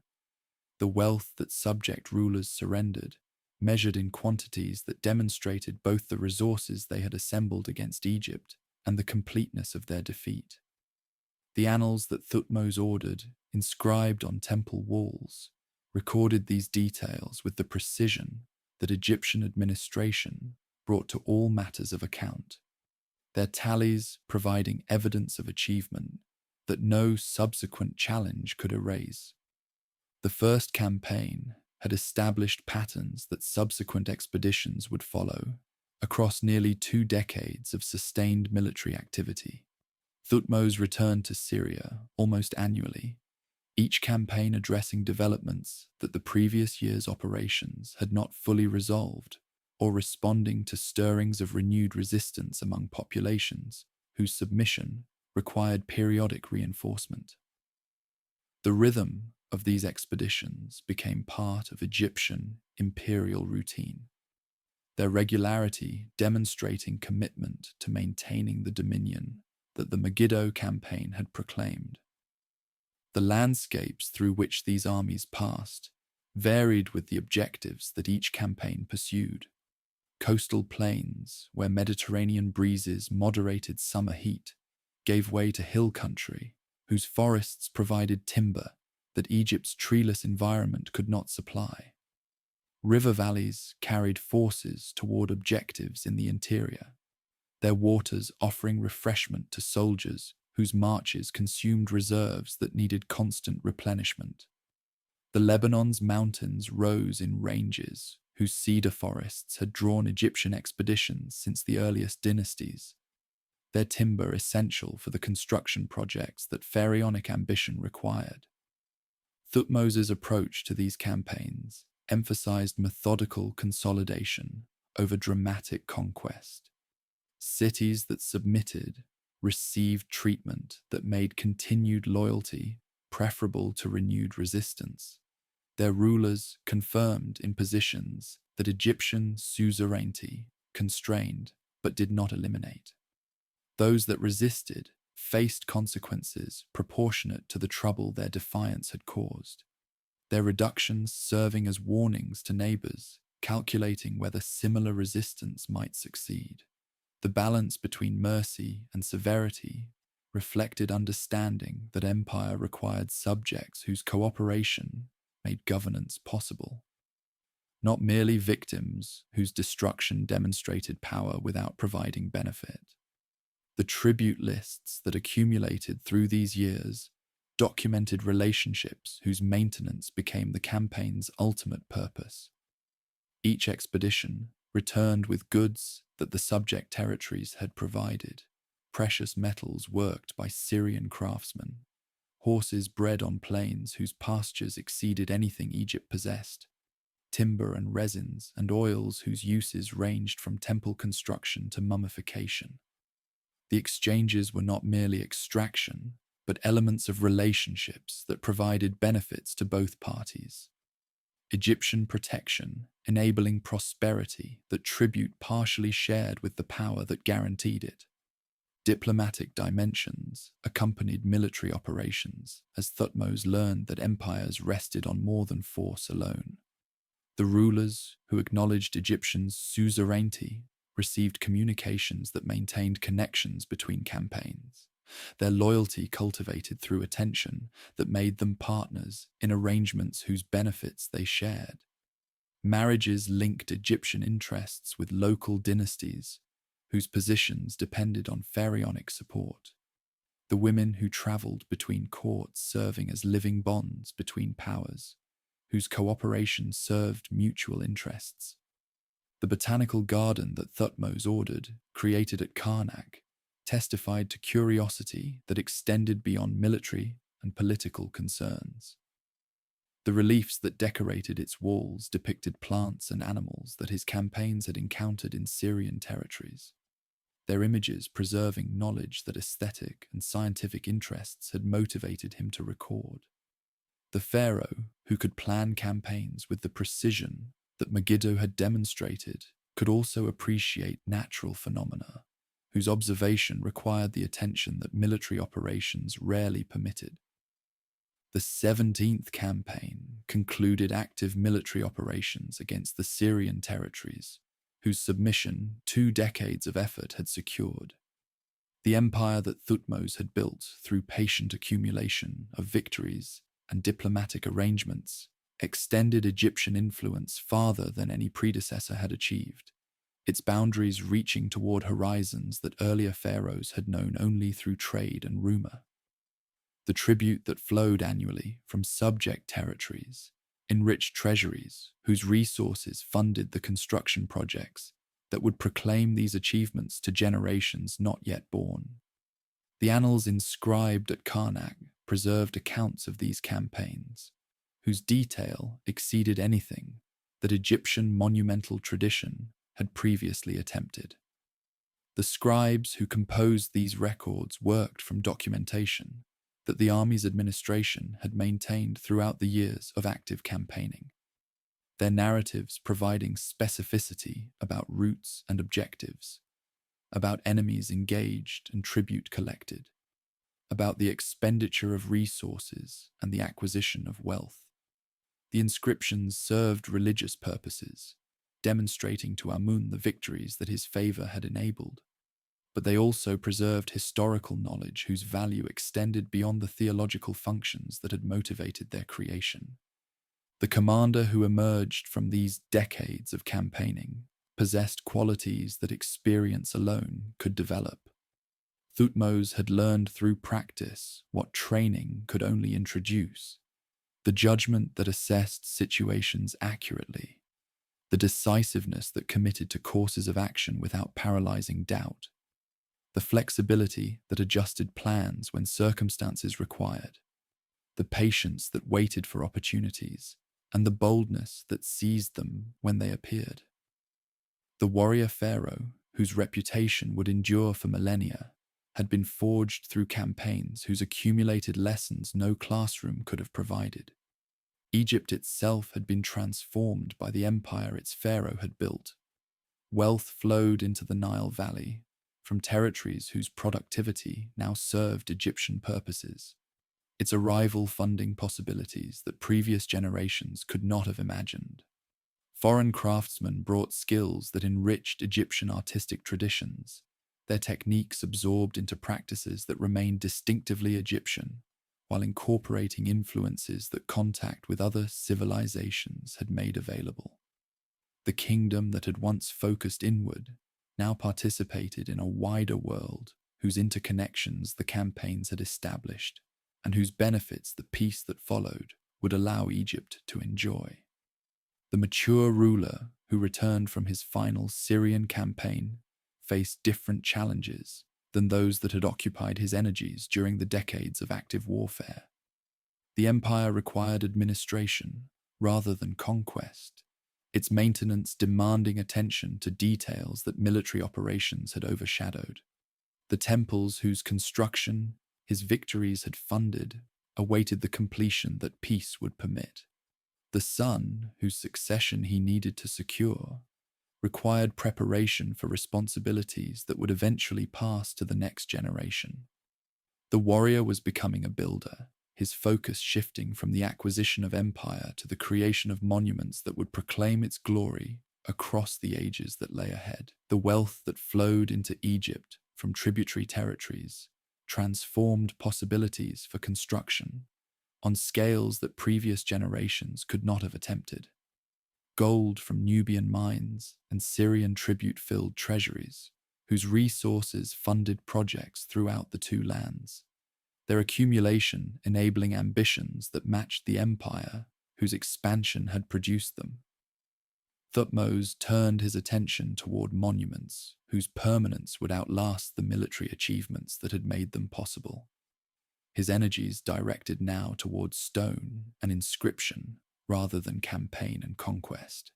The wealth that subject rulers surrendered, measured in quantities that demonstrated both the resources they had assembled against Egypt and the completeness of their defeat. The annals that Thutmose ordered, inscribed on temple walls, recorded these details with the precision that Egyptian administration brought to all matters of account, their tallies providing evidence of achievement that no subsequent challenge could erase. The first campaign had established patterns that subsequent expeditions would follow, across nearly 2 decades of sustained military activity. Thutmose returned to Syria almost annually, each campaign addressing developments that the previous year's operations had not fully resolved, or responding to stirrings of renewed resistance among populations whose submission required periodic reinforcement. The rhythm of these expeditions became part of Egyptian imperial routine, their regularity demonstrating commitment to maintaining the dominion that the Megiddo campaign had proclaimed. The landscapes through which these armies passed varied with the objectives that each campaign pursued. Coastal plains, where Mediterranean breezes moderated summer heat, gave way to hill country, whose forests provided timber that Egypt's treeless environment could not supply. River valleys carried forces toward objectives in the interior, their waters offering refreshment to soldiers whose marches consumed reserves that needed constant replenishment. The Lebanon's mountains rose in ranges whose cedar forests had drawn Egyptian expeditions since the earliest dynasties, their timber essential for the construction projects that pharaonic ambition required. Thutmose's approach to these campaigns emphasized methodical consolidation over dramatic conquest. Cities that submitted received treatment that made continued loyalty preferable to renewed resistance. Their rulers confirmed in positions that Egyptian suzerainty constrained but did not eliminate. Those that resisted faced consequences proportionate to the trouble their defiance had caused, their reductions serving as warnings to neighbors, calculating whether similar resistance might succeed. The balance between mercy and severity reflected understanding that empire required subjects whose cooperation made governance possible, not merely victims whose destruction demonstrated power without providing benefit. The tribute lists that accumulated through these years documented relationships whose maintenance became the campaign's ultimate purpose. Each expedition returned with goods that the subject territories had provided, precious metals worked by Syrian craftsmen, horses bred on plains whose pastures exceeded anything Egypt possessed, timber and resins and oils whose uses ranged from temple construction to mummification. The exchanges were not merely extraction, but elements of relationships that provided benefits to both parties. Egyptian protection, enabling prosperity that tribute partially shared with the power that guaranteed it. Diplomatic dimensions accompanied military operations as Thutmose learned that empires rested on more than force alone. The rulers who acknowledged Egyptians' suzerainty received communications that maintained connections between campaigns, their loyalty cultivated through attention that made them partners in arrangements whose benefits they shared. Marriages linked Egyptian interests with local dynasties whose positions depended on pharaonic support. The women who traveled between courts serving as living bonds between powers, whose cooperation served mutual interests. The botanical garden that Thutmose ordered, created at Karnak, testified to curiosity that extended beyond military and political concerns. The reliefs that decorated its walls depicted plants and animals that his campaigns had encountered in Syrian territories. their images preserving knowledge that aesthetic and scientific interests had motivated him to record. The pharaoh, who could plan campaigns with the precision that Megiddo had demonstrated, could also appreciate natural phenomena, whose observation required the attention that military operations rarely permitted. The 17th campaign concluded active military operations against the Syrian territories, whose submission 2 decades of effort had secured. The empire that Thutmose had built through patient accumulation of victories and diplomatic arrangements extended Egyptian influence farther than any predecessor had achieved, its boundaries reaching toward horizons that earlier pharaohs had known only through trade and rumor. The tribute that flowed annually from subject territories enriched treasuries whose resources funded the construction projects that would proclaim these achievements to generations not yet born. The annals inscribed at Karnak preserved accounts of these campaigns, whose detail exceeded anything that Egyptian monumental tradition had previously attempted. The scribes who composed these records worked from documentation that the army's administration had maintained throughout the years of active campaigning, their narratives providing specificity about routes and objectives, about enemies engaged and tribute collected, about the expenditure of resources and the acquisition of wealth. The inscriptions served religious purposes, demonstrating to Amun the victories that his favor had enabled, but they also preserved historical knowledge whose value extended beyond the theological functions that had motivated their creation. The commander who emerged from these decades of campaigning possessed qualities that experience alone could develop. Thutmose had learned through practice what training could only introduce: the judgment that assessed situations accurately, the decisiveness that committed to courses of action without paralyzing doubt, the flexibility that adjusted plans when circumstances required, the patience that waited for opportunities, and the boldness that seized them when they appeared. The warrior pharaoh, whose reputation would endure for millennia, had been forged through campaigns whose accumulated lessons no classroom could have provided. Egypt itself had been transformed by the empire its pharaoh had built. Wealth flowed into the Nile Valley from territories whose productivity now served Egyptian purposes, its arrival funding possibilities that previous generations could not have imagined. Foreign craftsmen brought skills that enriched Egyptian artistic traditions, their techniques absorbed into practices that remained distinctively Egyptian, while incorporating influences that contact with other civilizations had made available. The kingdom that had once focused inward now participated in a wider world whose interconnections the campaigns had established, and whose benefits the peace that followed would allow Egypt to enjoy. The mature ruler who returned from his final Syrian campaign faced different challenges than those that had occupied his energies during the decades of active warfare. The empire required administration rather than conquest, its maintenance demanding attention to details that military operations had overshadowed. The temples whose construction his victories had funded awaited the completion that peace would permit. The son whose succession he needed to secure required preparation for responsibilities that would eventually pass to the next generation. The warrior was becoming a builder, his focus shifting from the acquisition of empire to the creation of monuments that would proclaim its glory across the ages that lay ahead. The wealth that flowed into Egypt from tributary territories transformed possibilities for construction on scales that previous generations could not have attempted. Gold from Nubian mines and Syrian tribute-filled treasuries, whose resources funded projects throughout the two lands, their accumulation enabling ambitions that matched the empire whose expansion had produced them. Thutmose turned his attention toward monuments whose permanence would outlast the military achievements that had made them possible. His energies directed now towards stone and inscription rather than campaign and conquest.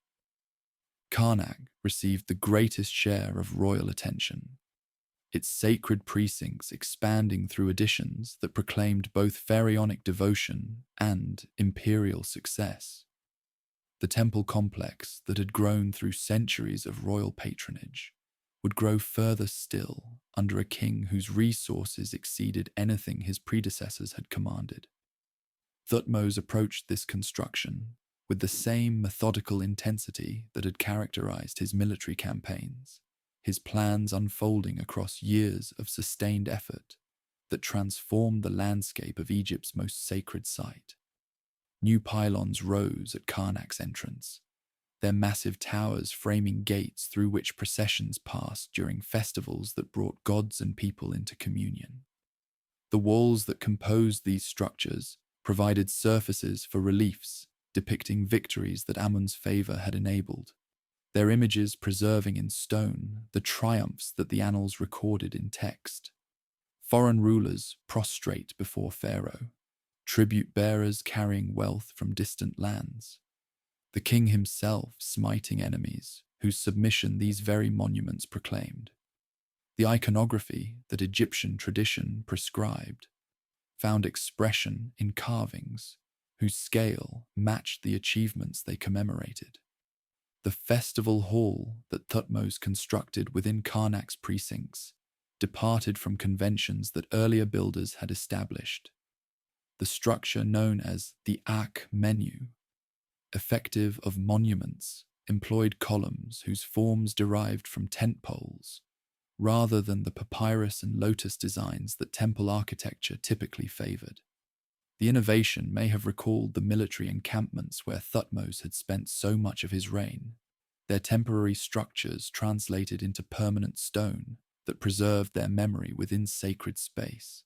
Karnak received the greatest share of royal attention. its sacred precincts expanding through additions that proclaimed both pharaonic devotion and imperial success. The temple complex that had grown through centuries of royal patronage would grow further still under a king whose resources exceeded anything his predecessors had commanded. Thutmose approached this construction with the same methodical intensity that had characterized his military campaigns, his plans unfolding across years of sustained effort that transformed the landscape of Egypt's most sacred site. New pylons rose at Karnak's entrance, their massive towers framing gates through which processions passed during festivals that brought gods and people into communion. The walls that composed these structures provided surfaces for reliefs depicting victories that Amun's favor had enabled, their images preserving in stone the triumphs that the annals recorded in text. Foreign rulers prostrate before Pharaoh, tribute bearers carrying wealth from distant lands, the king himself smiting enemies whose submission these very monuments proclaimed. The iconography that Egyptian tradition prescribed found expression in carvings whose scale matched the achievements they commemorated. The festival hall that Thutmose constructed within Karnak's precincts departed from conventions that earlier builders had established. The structure known as the Ak menu, effective of monuments, employed columns whose forms derived from tent poles, rather than the papyrus and lotus designs that temple architecture typically favored. The innovation may have recalled the military encampments where Thutmose had spent so much of his reign, their temporary structures translated into permanent stone that preserved their memory within sacred space.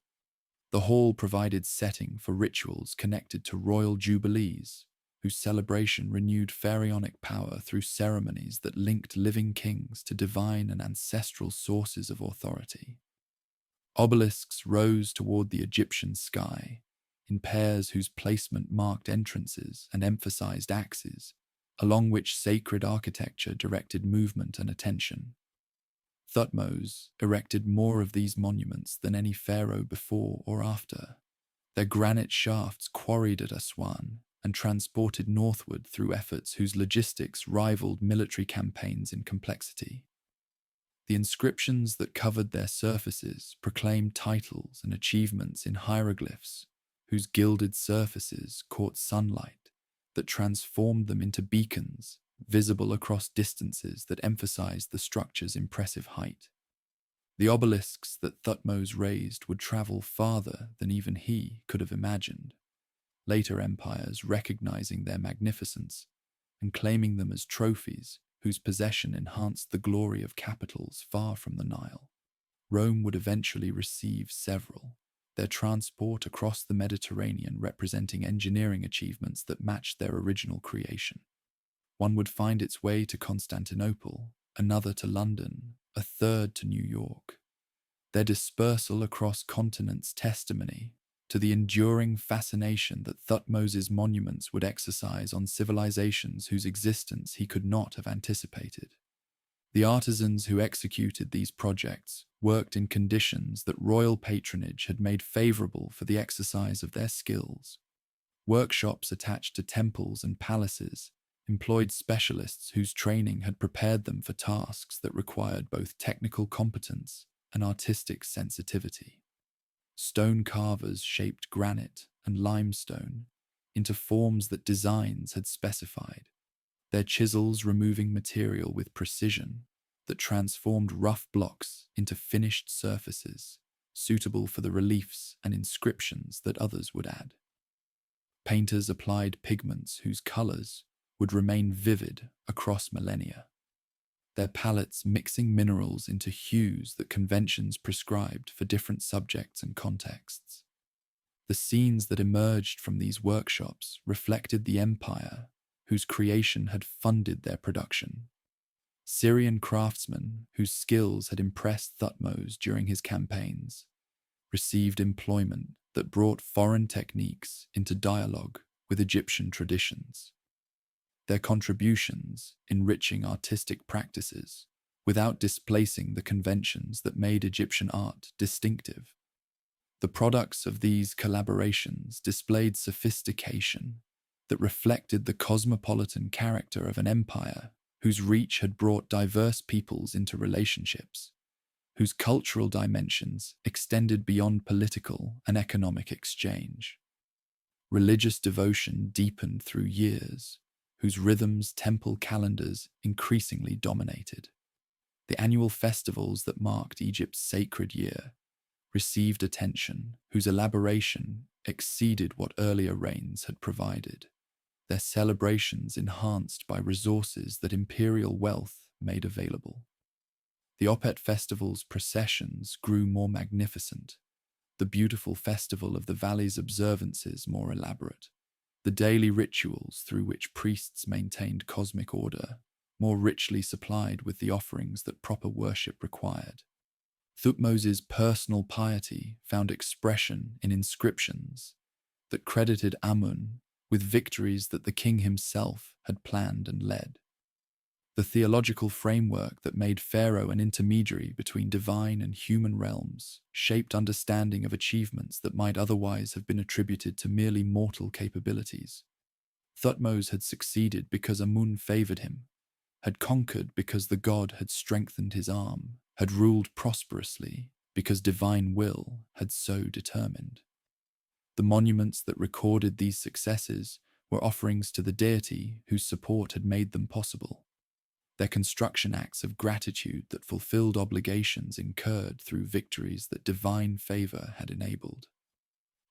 The hall provided setting for rituals connected to royal jubilees, whose celebration renewed pharaonic power through ceremonies that linked living kings to divine and ancestral sources of authority. Obelisks rose toward the Egyptian sky, in pairs whose placement marked entrances and emphasized axes, along which sacred architecture directed movement and attention. Thutmose erected more of these monuments than any pharaoh before or after, their granite shafts quarried at Aswan and transported northward through efforts whose logistics rivaled military campaigns in complexity. The inscriptions that covered their surfaces proclaimed titles and achievements in hieroglyphs whose gilded surfaces caught sunlight that transformed them into beacons visible across distances that emphasized the structure's impressive height. The obelisks that Thutmose raised would travel farther than even he could have imagined, later empires recognizing their magnificence and claiming them as trophies whose possession enhanced the glory of capitals far from the Nile. Rome would eventually receive several, their transport across the Mediterranean representing engineering achievements that matched their original creation. One would find its way to Constantinople, another to London, a third to New York. Their dispersal across continents testimony to the enduring fascination that Thutmose's monuments would exercise on civilizations whose existence he could not have anticipated. The artisans who executed these projects worked in conditions that royal patronage had made favorable for the exercise of their skills. Workshops attached to temples and palaces employed specialists whose training had prepared them for tasks that required both technical competence and artistic sensitivity. Stone carvers shaped granite and limestone into forms that designs had specified, their chisels removing material with precision that transformed rough blocks into finished surfaces suitable for the reliefs and inscriptions that others would add. Painters applied pigments whose colors would remain vivid across millennia, their palettes mixing minerals into hues that conventions prescribed for different subjects and contexts. The scenes that emerged from these workshops reflected the empire whose creation had funded their production. Syrian craftsmen whose skills had impressed Thutmose during his campaigns received employment that brought foreign techniques into dialogue with Egyptian traditions, their contributions enriching artistic practices without displacing the conventions that made Egyptian art distinctive. The products of these collaborations displayed sophistication that reflected the cosmopolitan character of an empire whose reach had brought diverse peoples into relationships, whose cultural dimensions extended beyond political and economic exchange. Religious devotion deepened through years, whose rhythms temple calendars increasingly dominated. The annual festivals that marked Egypt's sacred year received attention whose elaboration exceeded what earlier reigns had provided, their celebrations enhanced by resources that imperial wealth made available. The Opet festival's processions grew more magnificent, the beautiful festival of the valley's observances more elaborate, the daily rituals through which priests maintained cosmic order more richly supplied with the offerings that proper worship required. Thutmose's personal piety found expression in inscriptions that credited Amun with victories that the king himself had planned and led. The theological framework that made Pharaoh an intermediary between divine and human realms shaped understanding of achievements that might otherwise have been attributed to merely mortal capabilities. Thutmose had succeeded because Amun favored him, had conquered because the god had strengthened his arm, had ruled prosperously because divine will had so determined. The monuments that recorded these successes were offerings to the deity whose support had made them possible. Their construction acts of gratitude that fulfilled obligations incurred through victories that divine favor had enabled.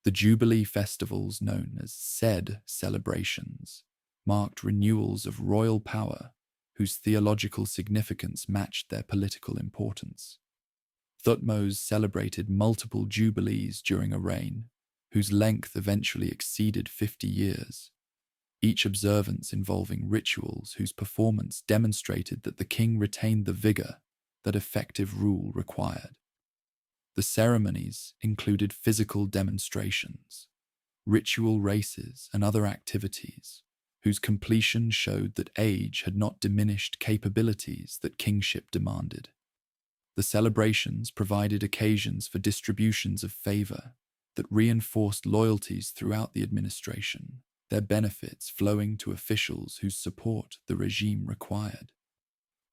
The Jubilee festivals, known as Sed celebrations, marked renewals of royal power whose theological significance matched their political importance. Thutmose celebrated multiple jubilees during a reign whose length eventually exceeded 50 years, each observance involving rituals whose performance demonstrated that the king retained the vigor that effective rule required. The ceremonies included physical demonstrations, ritual races, and other activities whose completion showed that age had not diminished capabilities that kingship demanded. The celebrations provided occasions for distributions of favor that reinforced loyalties throughout the administration, their benefits flowing to officials whose support the regime required.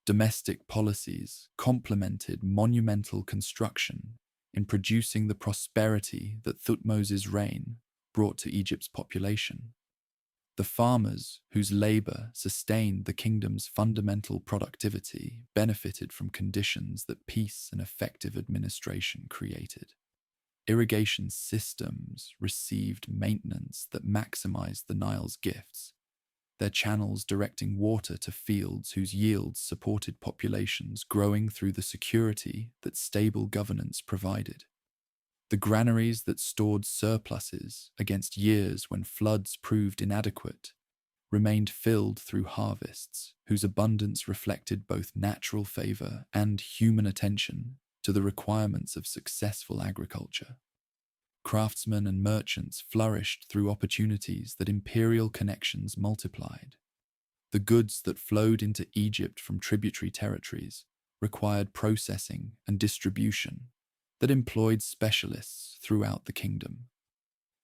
Domestic policies complemented monumental construction in producing the prosperity that Thutmose's reign brought to Egypt's population. The farmers whose labor sustained the kingdom's fundamental productivity benefited from conditions that peace and effective administration created. Irrigation systems received maintenance that maximized the Nile's gifts, their channels directing water to fields whose yields supported populations growing through the security that stable governance provided. The granaries that stored surpluses against years when floods proved inadequate remained filled through harvests whose abundance reflected both natural favor and human attention to the requirements of successful agriculture. Craftsmen and merchants flourished through opportunities that imperial connections multiplied. The goods that flowed into Egypt from tributary territories required processing and distribution that employed specialists throughout the kingdom.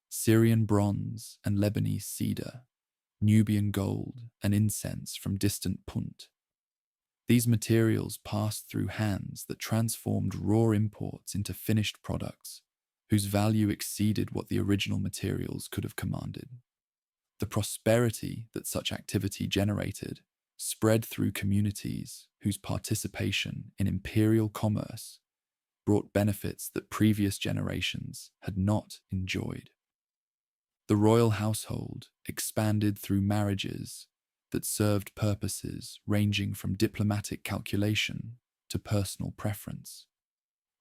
Syrian bronze and Lebanese cedar, Nubian gold and incense from distant Punt. These materials passed through hands that transformed raw imports into finished products whose value exceeded what the original materials could have commanded. The prosperity that such activity generated spread through communities whose participation in imperial commerce brought benefits that previous generations had not enjoyed. The royal household expanded through marriages that served purposes ranging from diplomatic calculation to personal preference.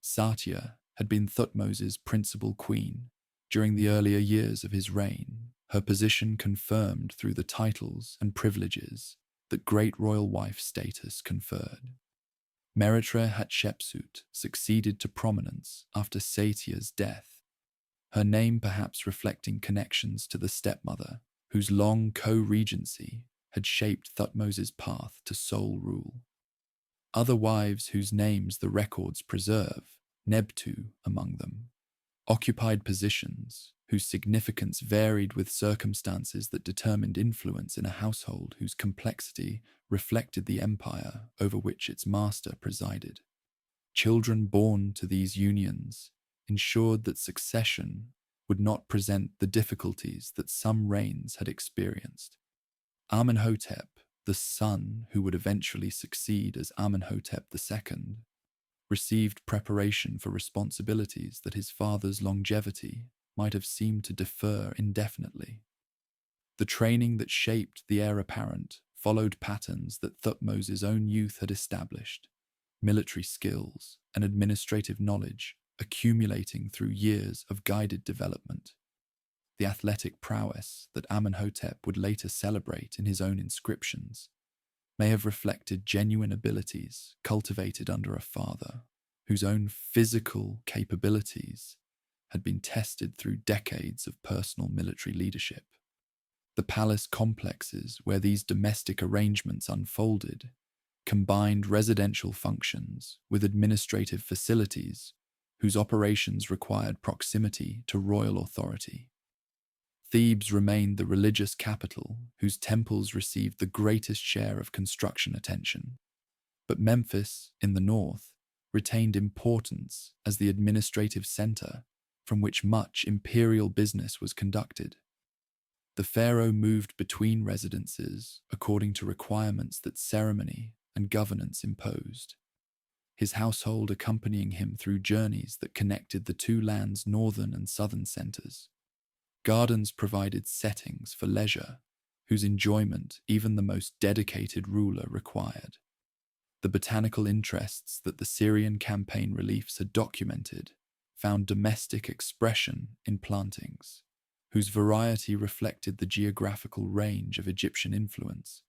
Satia had been Thutmose's principal queen during the earlier years of his reign, her position confirmed through the titles and privileges that great royal wife status conferred. Meretre Hatshepsut succeeded to prominence after Satia's death, her name perhaps reflecting connections to the stepmother, whose long co-regency had shaped Thutmose's path to sole rule. Other wives whose names the records preserve, Nebtu among them, occupied positions whose significance varied with circumstances that determined influence in a household whose complexity reflected the empire over which its master presided. Children born to these unions ensured that succession would not present the difficulties that some reigns had experienced. Amenhotep, the son who would eventually succeed as Amenhotep II, received preparation for responsibilities that his father's longevity might have seemed to defer indefinitely. The training that shaped the heir apparent followed patterns that Thutmose's own youth had established, military skills and administrative knowledge accumulating through years of guided development. The athletic prowess that Amenhotep would later celebrate in his own inscriptions may have reflected genuine abilities cultivated under a father whose own physical capabilities had been tested through decades of personal military leadership. The palace complexes where these domestic arrangements unfolded combined residential functions with administrative facilities whose operations required proximity to royal authority. Thebes remained the religious capital whose temples received the greatest share of construction attention, but Memphis, in the north, retained importance as the administrative center from which much imperial business was conducted. The pharaoh moved between residences according to requirements that ceremony and governance imposed, his household accompanying him through journeys that connected the two lands' northern and southern centers. Gardens provided settings for leisure, whose enjoyment even the most dedicated ruler required. The botanical interests that the Syrian campaign reliefs had documented found domestic expression in plantings, whose variety reflected the geographical range of Egyptian influence.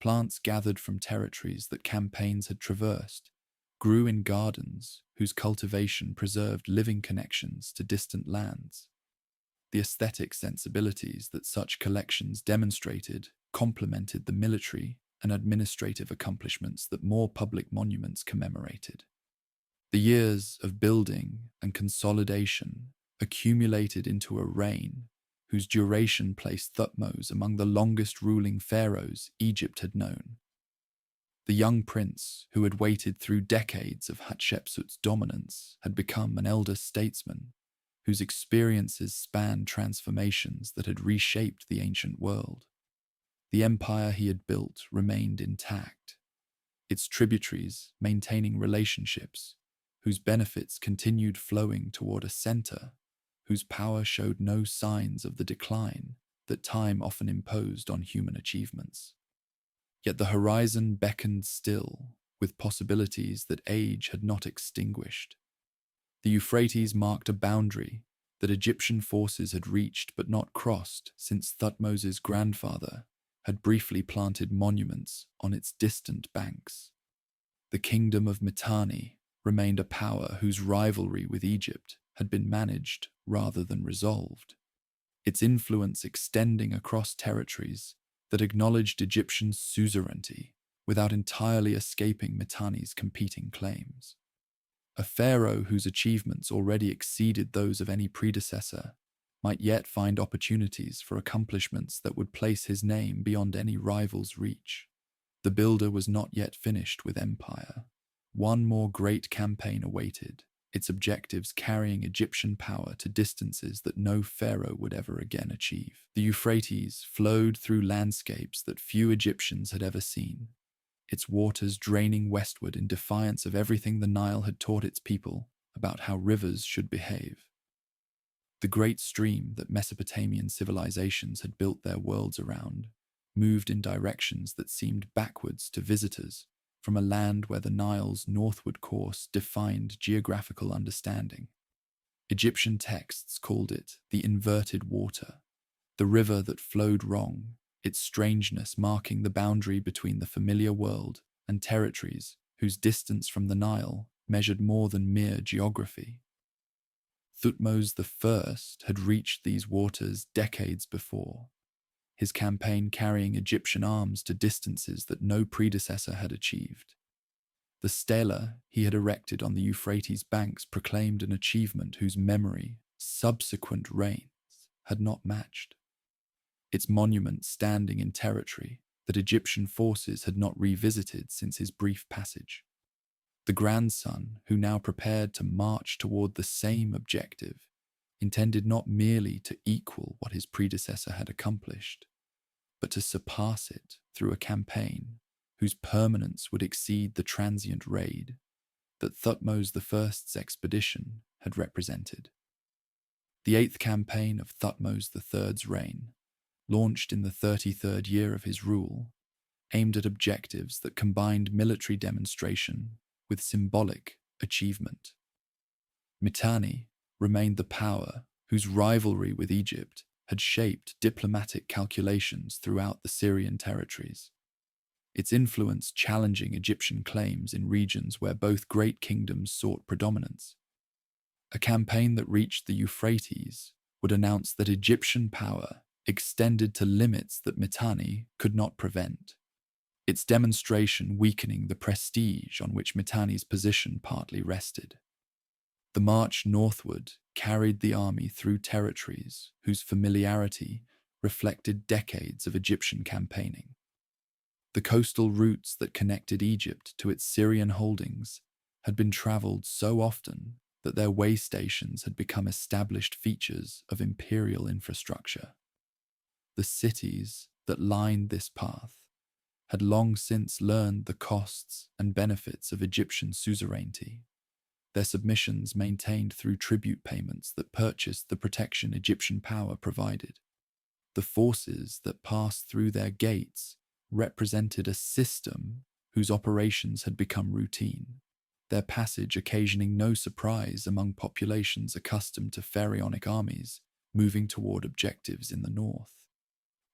Plants gathered from territories that campaigns had traversed grew in gardens whose cultivation preserved living connections to distant lands. The aesthetic sensibilities that such collections demonstrated complemented the military and administrative accomplishments that more public monuments commemorated. The years of building and consolidation accumulated into a reign whose duration placed Thutmose among the longest ruling pharaohs Egypt had known. The young prince, who had waited through decades of Hatshepsut's dominance, had become an elder statesman whose experiences spanned transformations that had reshaped the ancient world. The empire he had built remained intact, its tributaries maintaining relationships whose benefits continued flowing toward a center whose power showed no signs of the decline that time often imposed on human achievements. Yet the horizon beckoned still, with possibilities that age had not extinguished. The Euphrates marked a boundary that Egyptian forces had reached but not crossed since Thutmose's grandfather had briefly planted monuments on its distant banks. The kingdom of Mitanni remained a power whose rivalry with Egypt had been managed rather than resolved, its influence extending across territories that acknowledged Egyptian suzerainty without entirely escaping Mitanni's competing claims. A pharaoh whose achievements already exceeded those of any predecessor might yet find opportunities for accomplishments that would place his name beyond any rival's reach. The builder was not yet finished with empire. One more great campaign awaited, its objectives carrying Egyptian power to distances that no pharaoh would ever again achieve. The Euphrates flowed through landscapes that few Egyptians had ever seen, its waters draining westward in defiance of everything the Nile had taught its people about how rivers should behave. The great stream that Mesopotamian civilizations had built their worlds around moved in directions that seemed backwards to visitors from a land where the Nile's northward course defined geographical understanding. Egyptian texts called it the inverted water, the river that flowed wrong, its strangeness marking the boundary between the familiar world and territories whose distance from the Nile measured more than mere geography. Thutmose I had reached these waters decades before, his campaign carrying Egyptian arms to distances that no predecessor had achieved. The stela he had erected on the Euphrates banks proclaimed an achievement whose memory subsequent reigns had not matched. Its monument standing in territory that Egyptian forces had not revisited since his brief passage. The grandson, who now prepared to march toward the same objective, intended not merely to equal what his predecessor had accomplished, but to surpass it through a campaign whose permanence would exceed the transient raid that Thutmose I's expedition had represented. The 8th campaign of Thutmose III's reign, launched in the 33rd year of his rule, aimed at objectives that combined military demonstration with symbolic achievement. Mitanni remained the power whose rivalry with Egypt had shaped diplomatic calculations throughout the Syrian territories, its influence challenging Egyptian claims in regions where both great kingdoms sought predominance. A campaign that reached the Euphrates would announce that Egyptian power extended to limits that Mitanni could not prevent, its demonstration weakening the prestige on which Mitanni's position partly rested. The march northward carried the army through territories whose familiarity reflected decades of Egyptian campaigning. The coastal routes that connected Egypt to its Syrian holdings had been traveled so often that their way stations had become established features of imperial infrastructure. The cities that lined this path had long since learned the costs and benefits of Egyptian suzerainty, their submissions maintained through tribute payments that purchased the protection Egyptian power provided. The forces that passed through their gates represented a system whose operations had become routine, their passage occasioning no surprise among populations accustomed to pharaonic armies moving toward objectives in the north.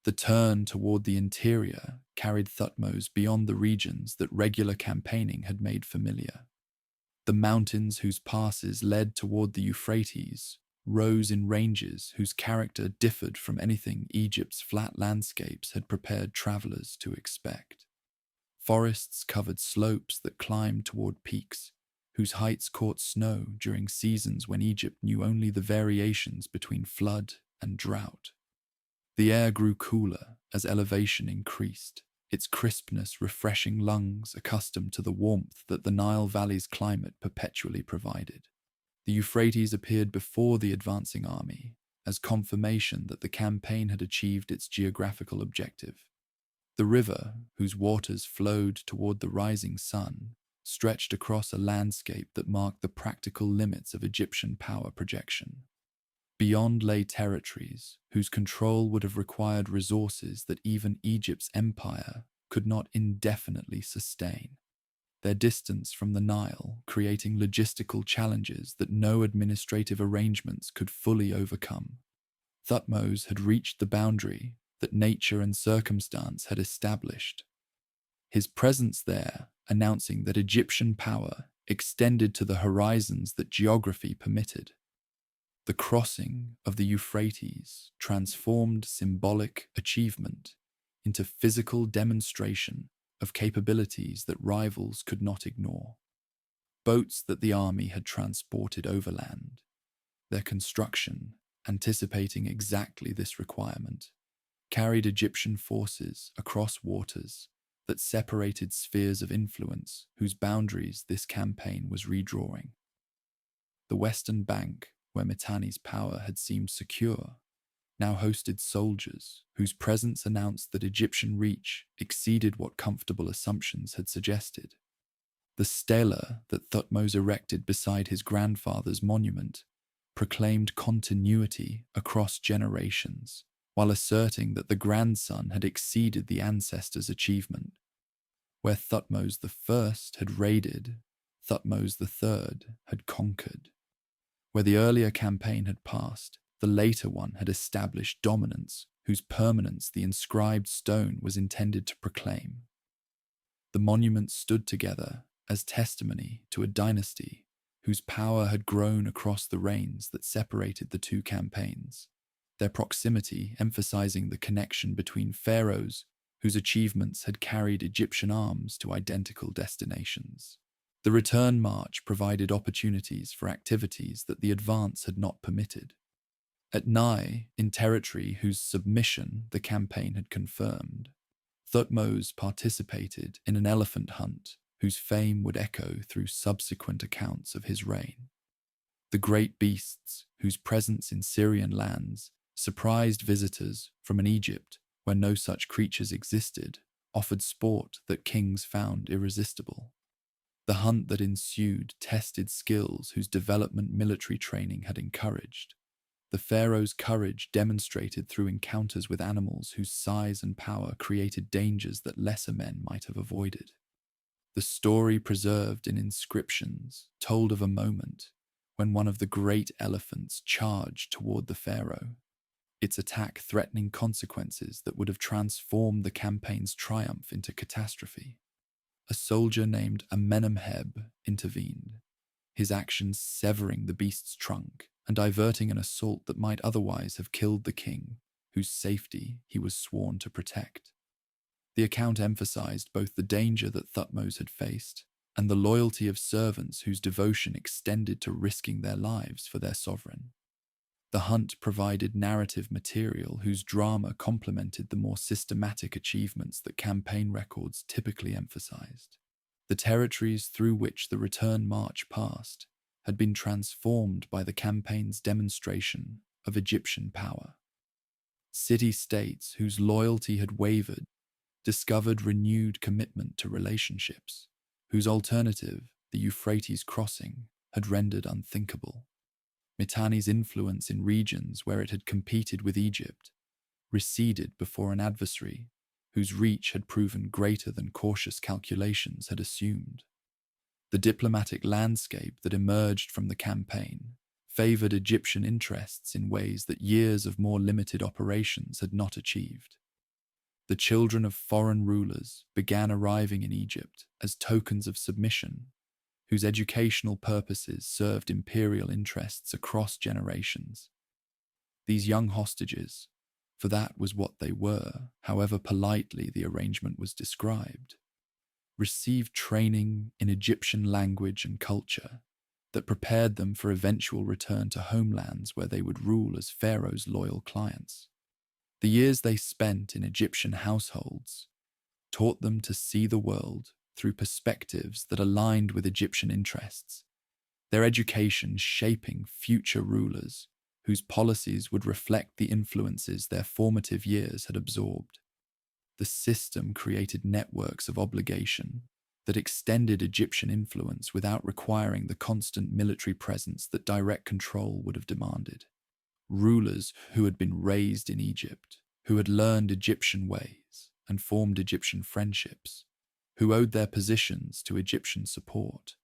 The turn toward the interior carried Thutmose beyond the regions that regular campaigning had made familiar. The mountains whose passes led toward the Euphrates rose in ranges whose character differed from anything Egypt's flat landscapes had prepared travelers to expect. Forests covered slopes that climbed toward peaks, whose heights caught snow during seasons when Egypt knew only the variations between flood and drought. The air grew cooler as elevation increased, its crispness refreshing lungs accustomed to the warmth that the Nile Valley's climate perpetually provided. The Euphrates appeared before the advancing army as confirmation that the campaign had achieved its geographical objective. The river, whose waters flowed toward the rising sun, stretched across a landscape that marked the practical limits of Egyptian power projection. Beyond lay territories whose control would have required resources that even Egypt's empire could not indefinitely sustain, their distance from the Nile creating logistical challenges that no administrative arrangements could fully overcome. Thutmose had reached the boundary that nature and circumstance had established, his presence there announcing that Egyptian power extended to the horizons that geography permitted. The crossing of the Euphrates transformed symbolic achievement into physical demonstration of capabilities that rivals could not ignore. Boats that the army had transported overland, their construction anticipating exactly this requirement, carried Egyptian forces across waters that separated spheres of influence whose boundaries this campaign was redrawing. The western bank, where Mitanni's power had seemed secure, now hosted soldiers whose presence announced that Egyptian reach exceeded what comfortable assumptions had suggested. The stela that Thutmose erected beside his grandfather's monument proclaimed continuity across generations, while asserting that the grandson had exceeded the ancestor's achievement. Where Thutmose I had raided, Thutmose III had conquered. Where the earlier campaign had passed, the later one had established dominance whose permanence the inscribed stone was intended to proclaim. The monuments stood together as testimony to a dynasty whose power had grown across the reigns that separated the two campaigns, their proximity emphasizing the connection between pharaohs whose achievements had carried Egyptian arms to identical destinations. The return march provided opportunities for activities that the advance had not permitted. At Nai, in territory whose submission the campaign had confirmed, Thutmose participated in an elephant hunt whose fame would echo through subsequent accounts of his reign. The great beasts, whose presence in Syrian lands surprised visitors from an Egypt where no such creatures existed, offered sport that kings found irresistible. The hunt that ensued tested skills whose development military training had encouraged. The pharaoh's courage demonstrated through encounters with animals whose size and power created dangers that lesser men might have avoided. The story preserved in inscriptions told of a moment when one of the great elephants charged toward the pharaoh, its attack threatening consequences that would have transformed the campaign's triumph into catastrophe. A soldier named Amenemheb intervened, his actions severing the beast's trunk and diverting an assault that might otherwise have killed the king, whose safety he was sworn to protect. The account emphasized both the danger that Thutmose had faced and the loyalty of servants whose devotion extended to risking their lives for their sovereign. The hunt provided narrative material whose drama complemented the more systematic achievements that campaign records typically emphasized. The territories through which the return march passed had been transformed by the campaign's demonstration of Egyptian power. City-states whose loyalty had wavered discovered renewed commitment to relationships, whose alternative, the Euphrates crossing, had rendered unthinkable. Mitanni's influence in regions where it had competed with Egypt receded before an adversary whose reach had proven greater than cautious calculations had assumed. The diplomatic landscape that emerged from the campaign favored Egyptian interests in ways that years of more limited operations had not achieved. The children of foreign rulers began arriving in Egypt as tokens of submission, whose educational purposes served imperial interests across generations. These young hostages, for that was what they were, however politely the arrangement was described, received training in Egyptian language and culture that prepared them for eventual return to homelands where they would rule as Pharaoh's loyal clients. The years they spent in Egyptian households taught them to see the world through perspectives that aligned with Egyptian interests, their education shaping future rulers whose policies would reflect the influences their formative years had absorbed. The system created networks of obligation that extended Egyptian influence without requiring the constant military presence that direct control would have demanded. Rulers who had been raised in Egypt, who had learned Egyptian ways and formed Egyptian friendships, who owed their positions to Egyptian support.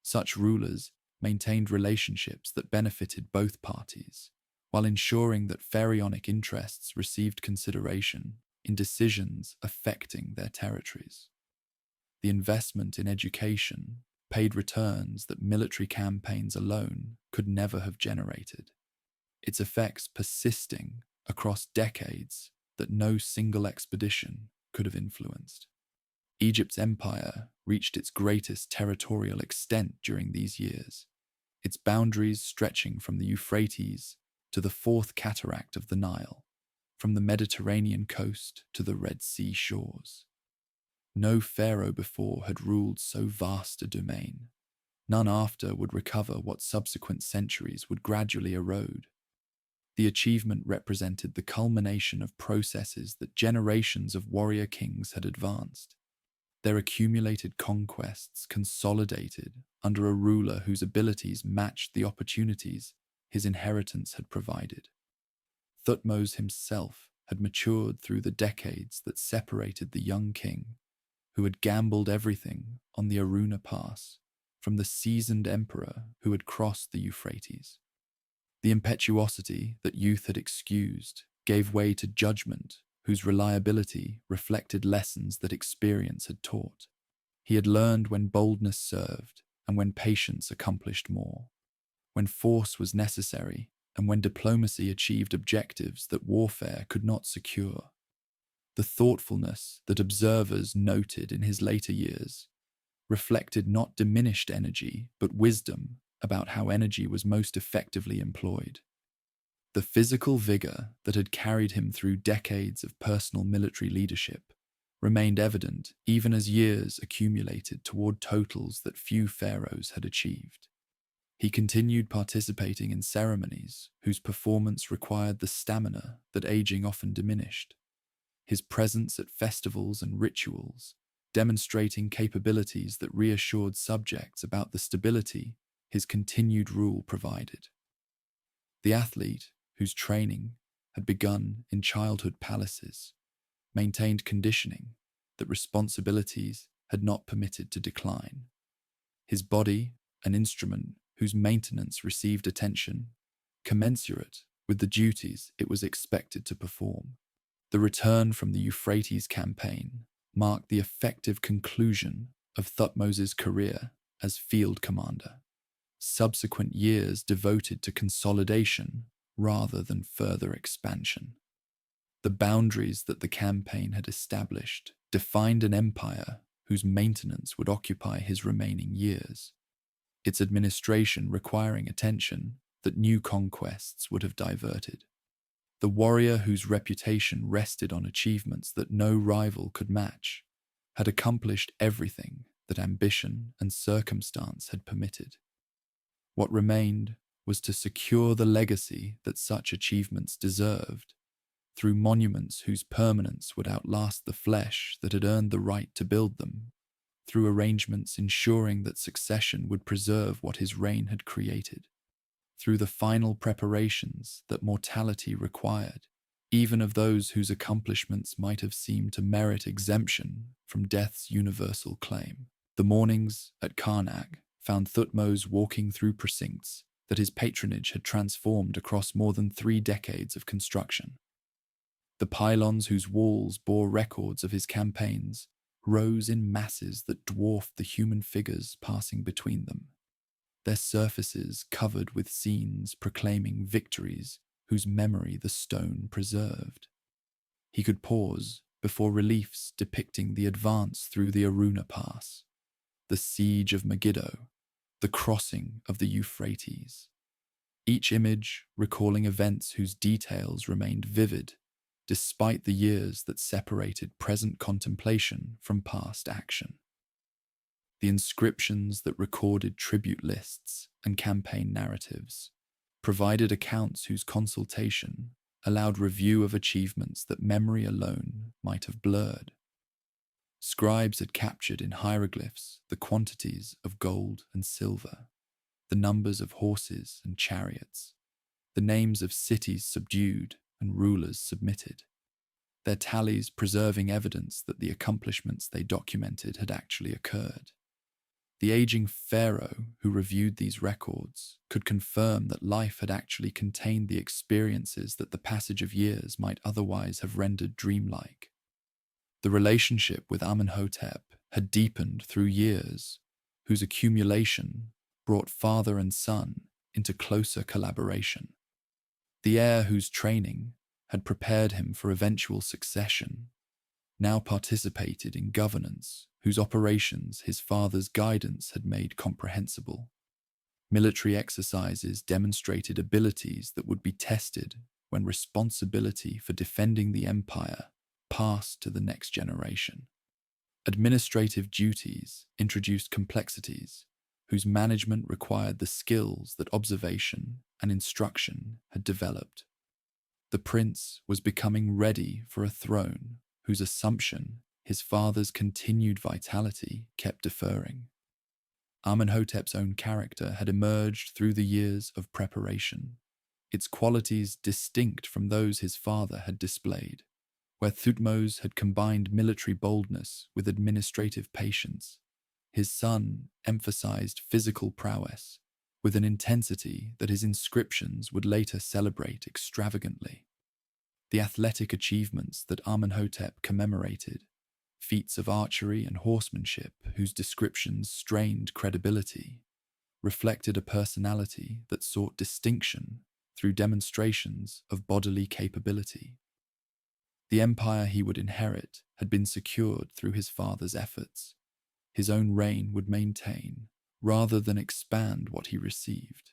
Such rulers maintained relationships that benefited both parties, while ensuring that pharaonic interests received consideration in decisions affecting their territories. The investment in education paid returns that military campaigns alone could never have generated, its effects persisting across decades that no single expedition could have influenced. Egypt's empire reached its greatest territorial extent during these years, its boundaries stretching from the Euphrates to the fourth cataract of the Nile, from the Mediterranean coast to the Red Sea shores. No pharaoh before had ruled so vast a domain. None after would recover what subsequent centuries would gradually erode. The achievement represented the culmination of processes that generations of warrior kings had advanced. Their accumulated conquests consolidated under a ruler whose abilities matched the opportunities his inheritance had provided. Thutmose himself had matured through the decades that separated the young king, who had gambled everything on the Aruna Pass, from the seasoned emperor who had crossed the Euphrates. The impetuosity that youth had excused gave way to judgment whose reliability reflected lessons that experience had taught. He had learned when boldness served and when patience accomplished more, when force was necessary and when diplomacy achieved objectives that warfare could not secure. The thoughtfulness that observers noted in his later years reflected not diminished energy, but wisdom about how energy was most effectively employed. The physical vigor that had carried him through decades of personal military leadership remained evident even as years accumulated toward totals that few pharaohs had achieved. He continued participating in ceremonies whose performance required the stamina that aging often diminished. His presence at festivals and rituals, demonstrating capabilities that reassured subjects about the stability his continued rule provided. The athlete, whose training had begun in childhood palaces, maintained conditioning that responsibilities had not permitted to decline. His body, an instrument whose maintenance received attention, commensurate with the duties it was expected to perform. The return from the Euphrates campaign marked the effective conclusion of Thutmose's career as field commander. Subsequent years devoted to consolidation rather than further expansion. The boundaries that the campaign had established defined an empire whose maintenance would occupy his remaining years, its administration requiring attention that new conquests would have diverted. The warrior whose reputation rested on achievements that no rival could match had accomplished everything that ambition and circumstance had permitted. What remained was to secure the legacy that such achievements deserved, through monuments whose permanence would outlast the flesh that had earned the right to build them, through arrangements ensuring that succession would preserve what his reign had created, through the final preparations that mortality required, even of those whose accomplishments might have seemed to merit exemption from death's universal claim. The mornings at Karnak found Thutmose walking through precincts that his patronage had transformed across more than 3 decades of construction. The pylons whose walls bore records of his campaigns rose in masses that dwarfed the human figures passing between them, their surfaces covered with scenes proclaiming victories whose memory the stone preserved. He could pause before reliefs depicting the advance through the Aruna Pass, the siege of Megiddo, the crossing of the Euphrates, each image recalling events whose details remained vivid despite the years that separated present contemplation from past action. The inscriptions that recorded tribute lists and campaign narratives provided accounts whose consultation allowed review of achievements that memory alone might have blurred. Scribes had captured in hieroglyphs the quantities of gold and silver, the numbers of horses and chariots, the names of cities subdued and rulers submitted, their tallies preserving evidence that the accomplishments they documented had actually occurred. The aging pharaoh who reviewed these records could confirm that life had actually contained the experiences that the passage of years might otherwise have rendered dreamlike. The relationship with Amenhotep had deepened through years, whose accumulation brought father and son into closer collaboration. The heir whose training had prepared him for eventual succession now participated in governance whose operations his father's guidance had made comprehensible. Military exercises demonstrated abilities that would be tested when responsibility for defending the empire passed to the next generation. Administrative duties introduced complexities whose management required the skills that observation and instruction had developed. The prince was becoming ready for a throne whose assumption his father's continued vitality kept deferring. Amenhotep's own character had emerged through the years of preparation, its qualities distinct from those his father had displayed. Where Thutmose had combined military boldness with administrative patience, his son emphasized physical prowess with an intensity that his inscriptions would later celebrate extravagantly. The athletic achievements that Amenhotep commemorated, feats of archery and horsemanship whose descriptions strained credibility, reflected a personality that sought distinction through demonstrations of bodily capability. The empire he would inherit had been secured through his father's efforts, his own reign would maintain, rather than expand what he received.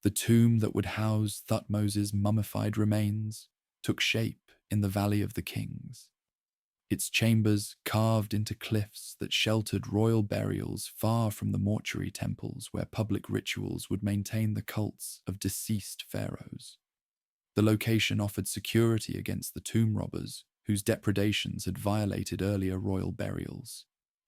The tomb that would house Thutmose's mummified remains took shape in the Valley of the Kings, its chambers carved into cliffs that sheltered royal burials far from the mortuary temples where public rituals would maintain the cults of deceased pharaohs. The location offered security against the tomb robbers whose depredations had violated earlier royal burials.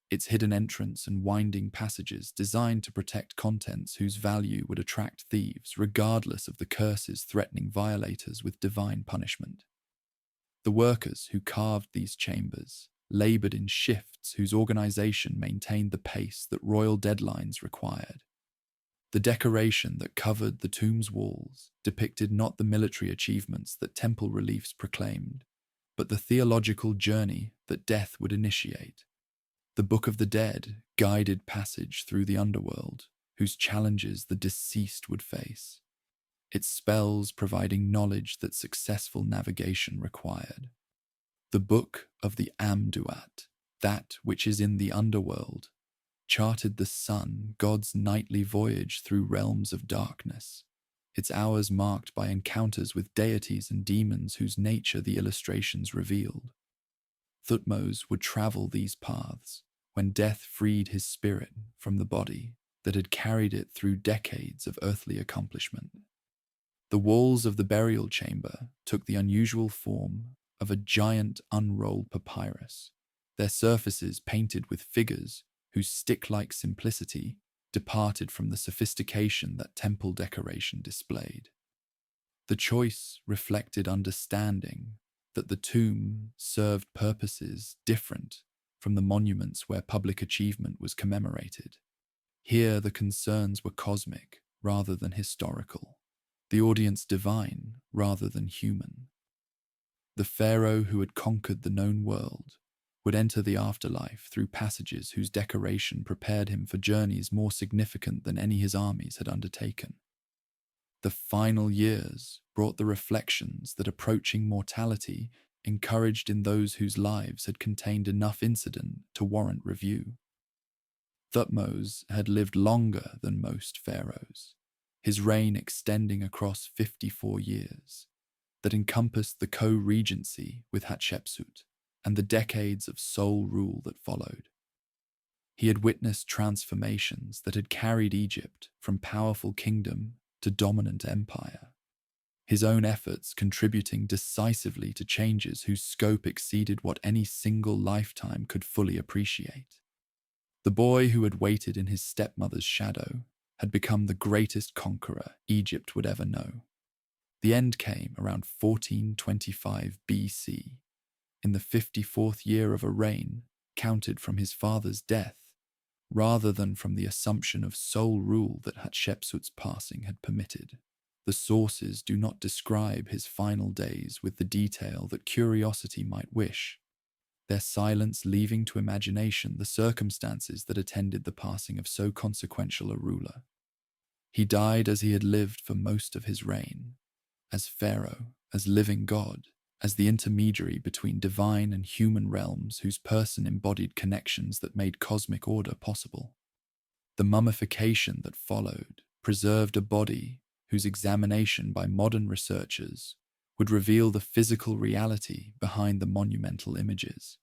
Its hidden entrance and winding passages designed to protect contents whose value would attract thieves regardless of the curses threatening violators with divine punishment. The workers who carved these chambers labored in shifts whose organization maintained the pace that royal deadlines required. The decoration that covered the tomb's walls depicted not the military achievements that temple reliefs proclaimed, but the theological journey that death would initiate. The Book of the Dead guided passage through the underworld, whose challenges the deceased would face, its spells providing knowledge that successful navigation required. The Book of the Amduat, that which is in the underworld, charted the sun god's nightly voyage through realms of darkness, its hours marked by encounters with deities and demons whose nature the illustrations revealed. Thutmose would travel these paths when death freed his spirit from the body that had carried it through decades of earthly accomplishment. The walls of the burial chamber took the unusual form of a giant unrolled papyrus, their surfaces painted with figures whose stick-like simplicity departed from the sophistication that temple decoration displayed. The choice reflected understanding that the tomb served purposes different from the monuments where public achievement was commemorated. Here the concerns were cosmic rather than historical, the audience divine rather than human. The pharaoh who had conquered the known world would enter the afterlife through passages whose decoration prepared him for journeys more significant than any his armies had undertaken. The final years brought the reflections that approaching mortality encouraged in those whose lives had contained enough incident to warrant review. Thutmose had lived longer than most pharaohs, his reign extending across 54 years, that encompassed the co-regency with Hatshepsut and the decades of sole rule that followed. He had witnessed transformations that had carried Egypt from powerful kingdom to dominant empire, his own efforts contributing decisively to changes whose scope exceeded what any single lifetime could fully appreciate. The boy who had waited in his stepmother's shadow had become the greatest conqueror Egypt would ever know. The end came around 1425 BC, in the 54th year of a reign counted from his father's death, rather than from the assumption of sole rule that Hatshepsut's passing had permitted. The sources do not describe his final days with the detail that curiosity might wish, their silence leaving to imagination the circumstances that attended the passing of so consequential a ruler. He died as he had lived for most of his reign, as pharaoh, as living god, as the intermediary between divine and human realms whose person embodied connections that made cosmic order possible. The mummification that followed preserved a body whose examination by modern researchers would reveal the physical reality behind the monumental images.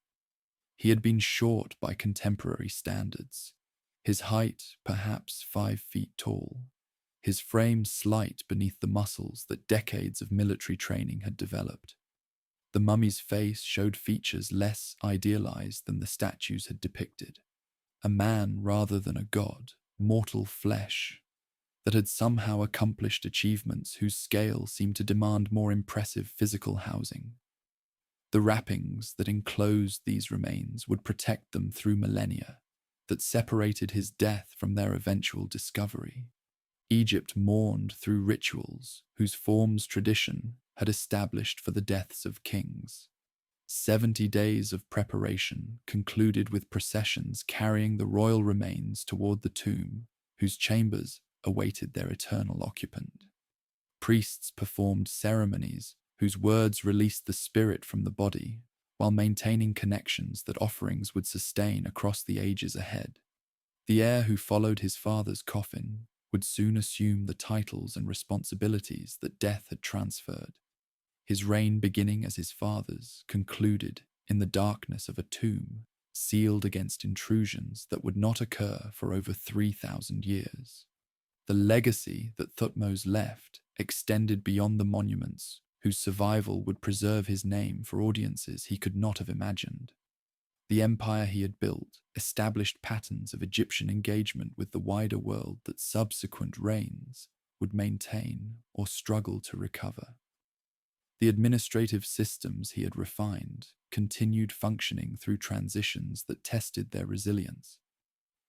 He had been short by contemporary standards, his height perhaps 5 feet tall, his frame slight beneath the muscles that decades of military training had developed. The mummy's face showed features less idealized than the statues had depicted, a man rather than a god, mortal flesh, that had somehow accomplished achievements whose scale seemed to demand more impressive physical housing. The wrappings that enclosed these remains would protect them through millennia, that separated his death from their eventual discovery. Egypt mourned through rituals whose forms tradition had established for the deaths of kings. 70 days of preparation concluded with processions carrying the royal remains toward the tomb, whose chambers awaited their eternal occupant. Priests performed ceremonies whose words released the spirit from the body, while maintaining connections that offerings would sustain across the ages ahead. The heir who followed his father's coffin would soon assume the titles and responsibilities that death had transferred. His reign, beginning as his father's, concluded in the darkness of a tomb, sealed against intrusions that would not occur for over 3,000 years. The legacy that Thutmose left extended beyond the monuments, whose survival would preserve his name for audiences he could not have imagined. The empire he had built established patterns of Egyptian engagement with the wider world that subsequent reigns would maintain or struggle to recover. The administrative systems he had refined continued functioning through transitions that tested their resilience.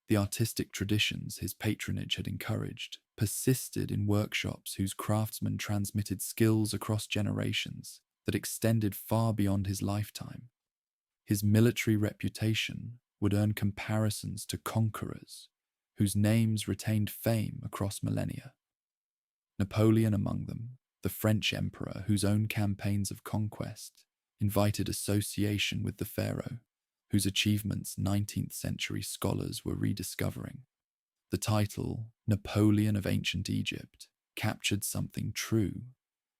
The artistic traditions his patronage had encouraged persisted in workshops whose craftsmen transmitted skills across generations that extended far beyond his lifetime. His military reputation would earn comparisons to conquerors, whose names retained fame across millennia. Napoleon among them, the French emperor whose own campaigns of conquest invited association with the Pharaoh, whose achievements 19th century scholars were rediscovering. The title, Napoleon of Ancient Egypt, captured something true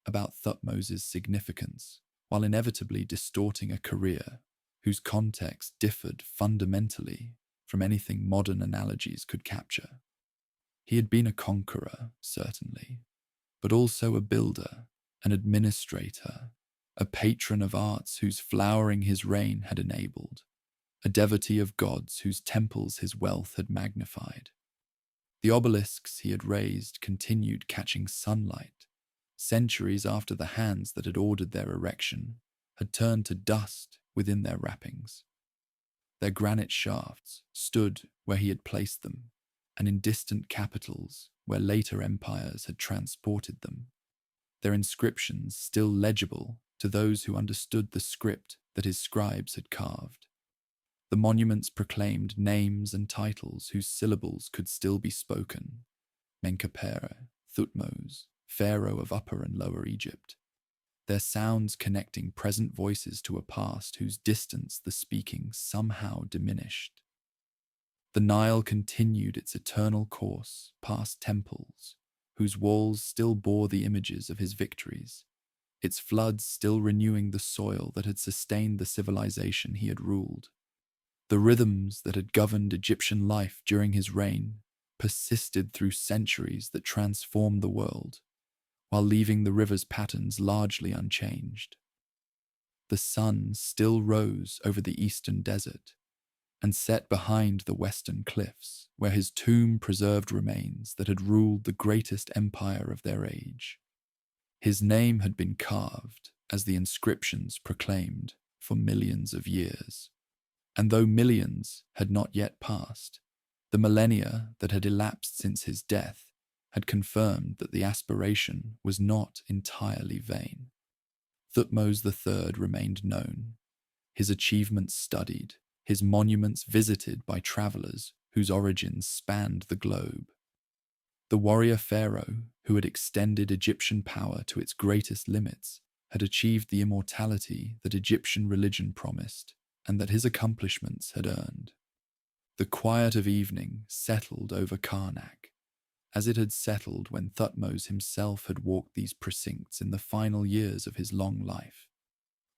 about Thutmose's significance, while inevitably distorting a career whose context differed fundamentally from anything modern analogies could capture. He had been a conqueror, certainly, but also a builder, an administrator, a patron of arts whose flowering his reign had enabled, a devotee of gods whose temples his wealth had magnified. The obelisks he had raised continued catching sunlight. Centuries after the hands that had ordered their erection had turned to dust within their wrappings. Their granite shafts stood where he had placed them, and in distant capitals where later empires had transported them, their inscriptions still legible to those who understood the script that his scribes had carved. The monuments proclaimed names and titles whose syllables could still be spoken: Menkaperre, Thutmose, Pharaoh of Upper and Lower Egypt, their sounds connecting present voices to a past whose distance the speaking somehow diminished. The Nile continued its eternal course past temples, whose walls still bore the images of his victories, its floods still renewing the soil that had sustained the civilization he had ruled. The rhythms that had governed Egyptian life during his reign persisted through centuries that transformed the world, while leaving the river's patterns largely unchanged. The sun still rose over the eastern desert and set behind the western cliffs, where his tomb preserved remains that had ruled the greatest empire of their age. His name had been carved, as the inscriptions proclaimed, for millions of years. And though millions had not yet passed, the millennia that had elapsed since his death had confirmed that the aspiration was not entirely vain. Thutmose III remained known, his achievements studied, his monuments visited by travelers whose origins spanned the globe. The warrior pharaoh, who had extended Egyptian power to its greatest limits, had achieved the immortality that Egyptian religion promised and that his accomplishments had earned. The quiet of evening settled over Karnak, as it had settled when Thutmose himself had walked these precincts in the final years of his long life.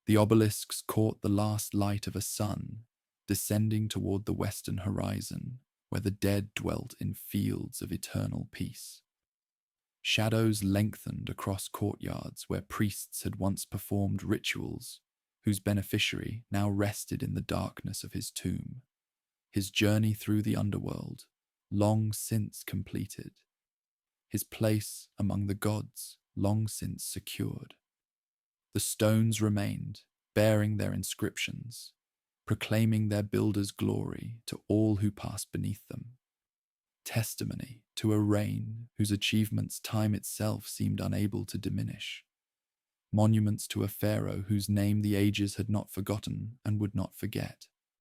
The obelisks caught the last light of a sun descending toward the western horizon, where the dead dwelt in fields of eternal peace. Shadows lengthened across courtyards where priests had once performed rituals, whose beneficiary now rested in the darkness of his tomb, his journey through the underworld long since completed, his place among the gods long since secured. The stones remained, bearing their inscriptions, proclaiming their builder's glory to all who passed beneath them, testimony to a reign whose achievements time itself seemed unable to diminish, monuments to a pharaoh whose name the ages had not forgotten and would not forget.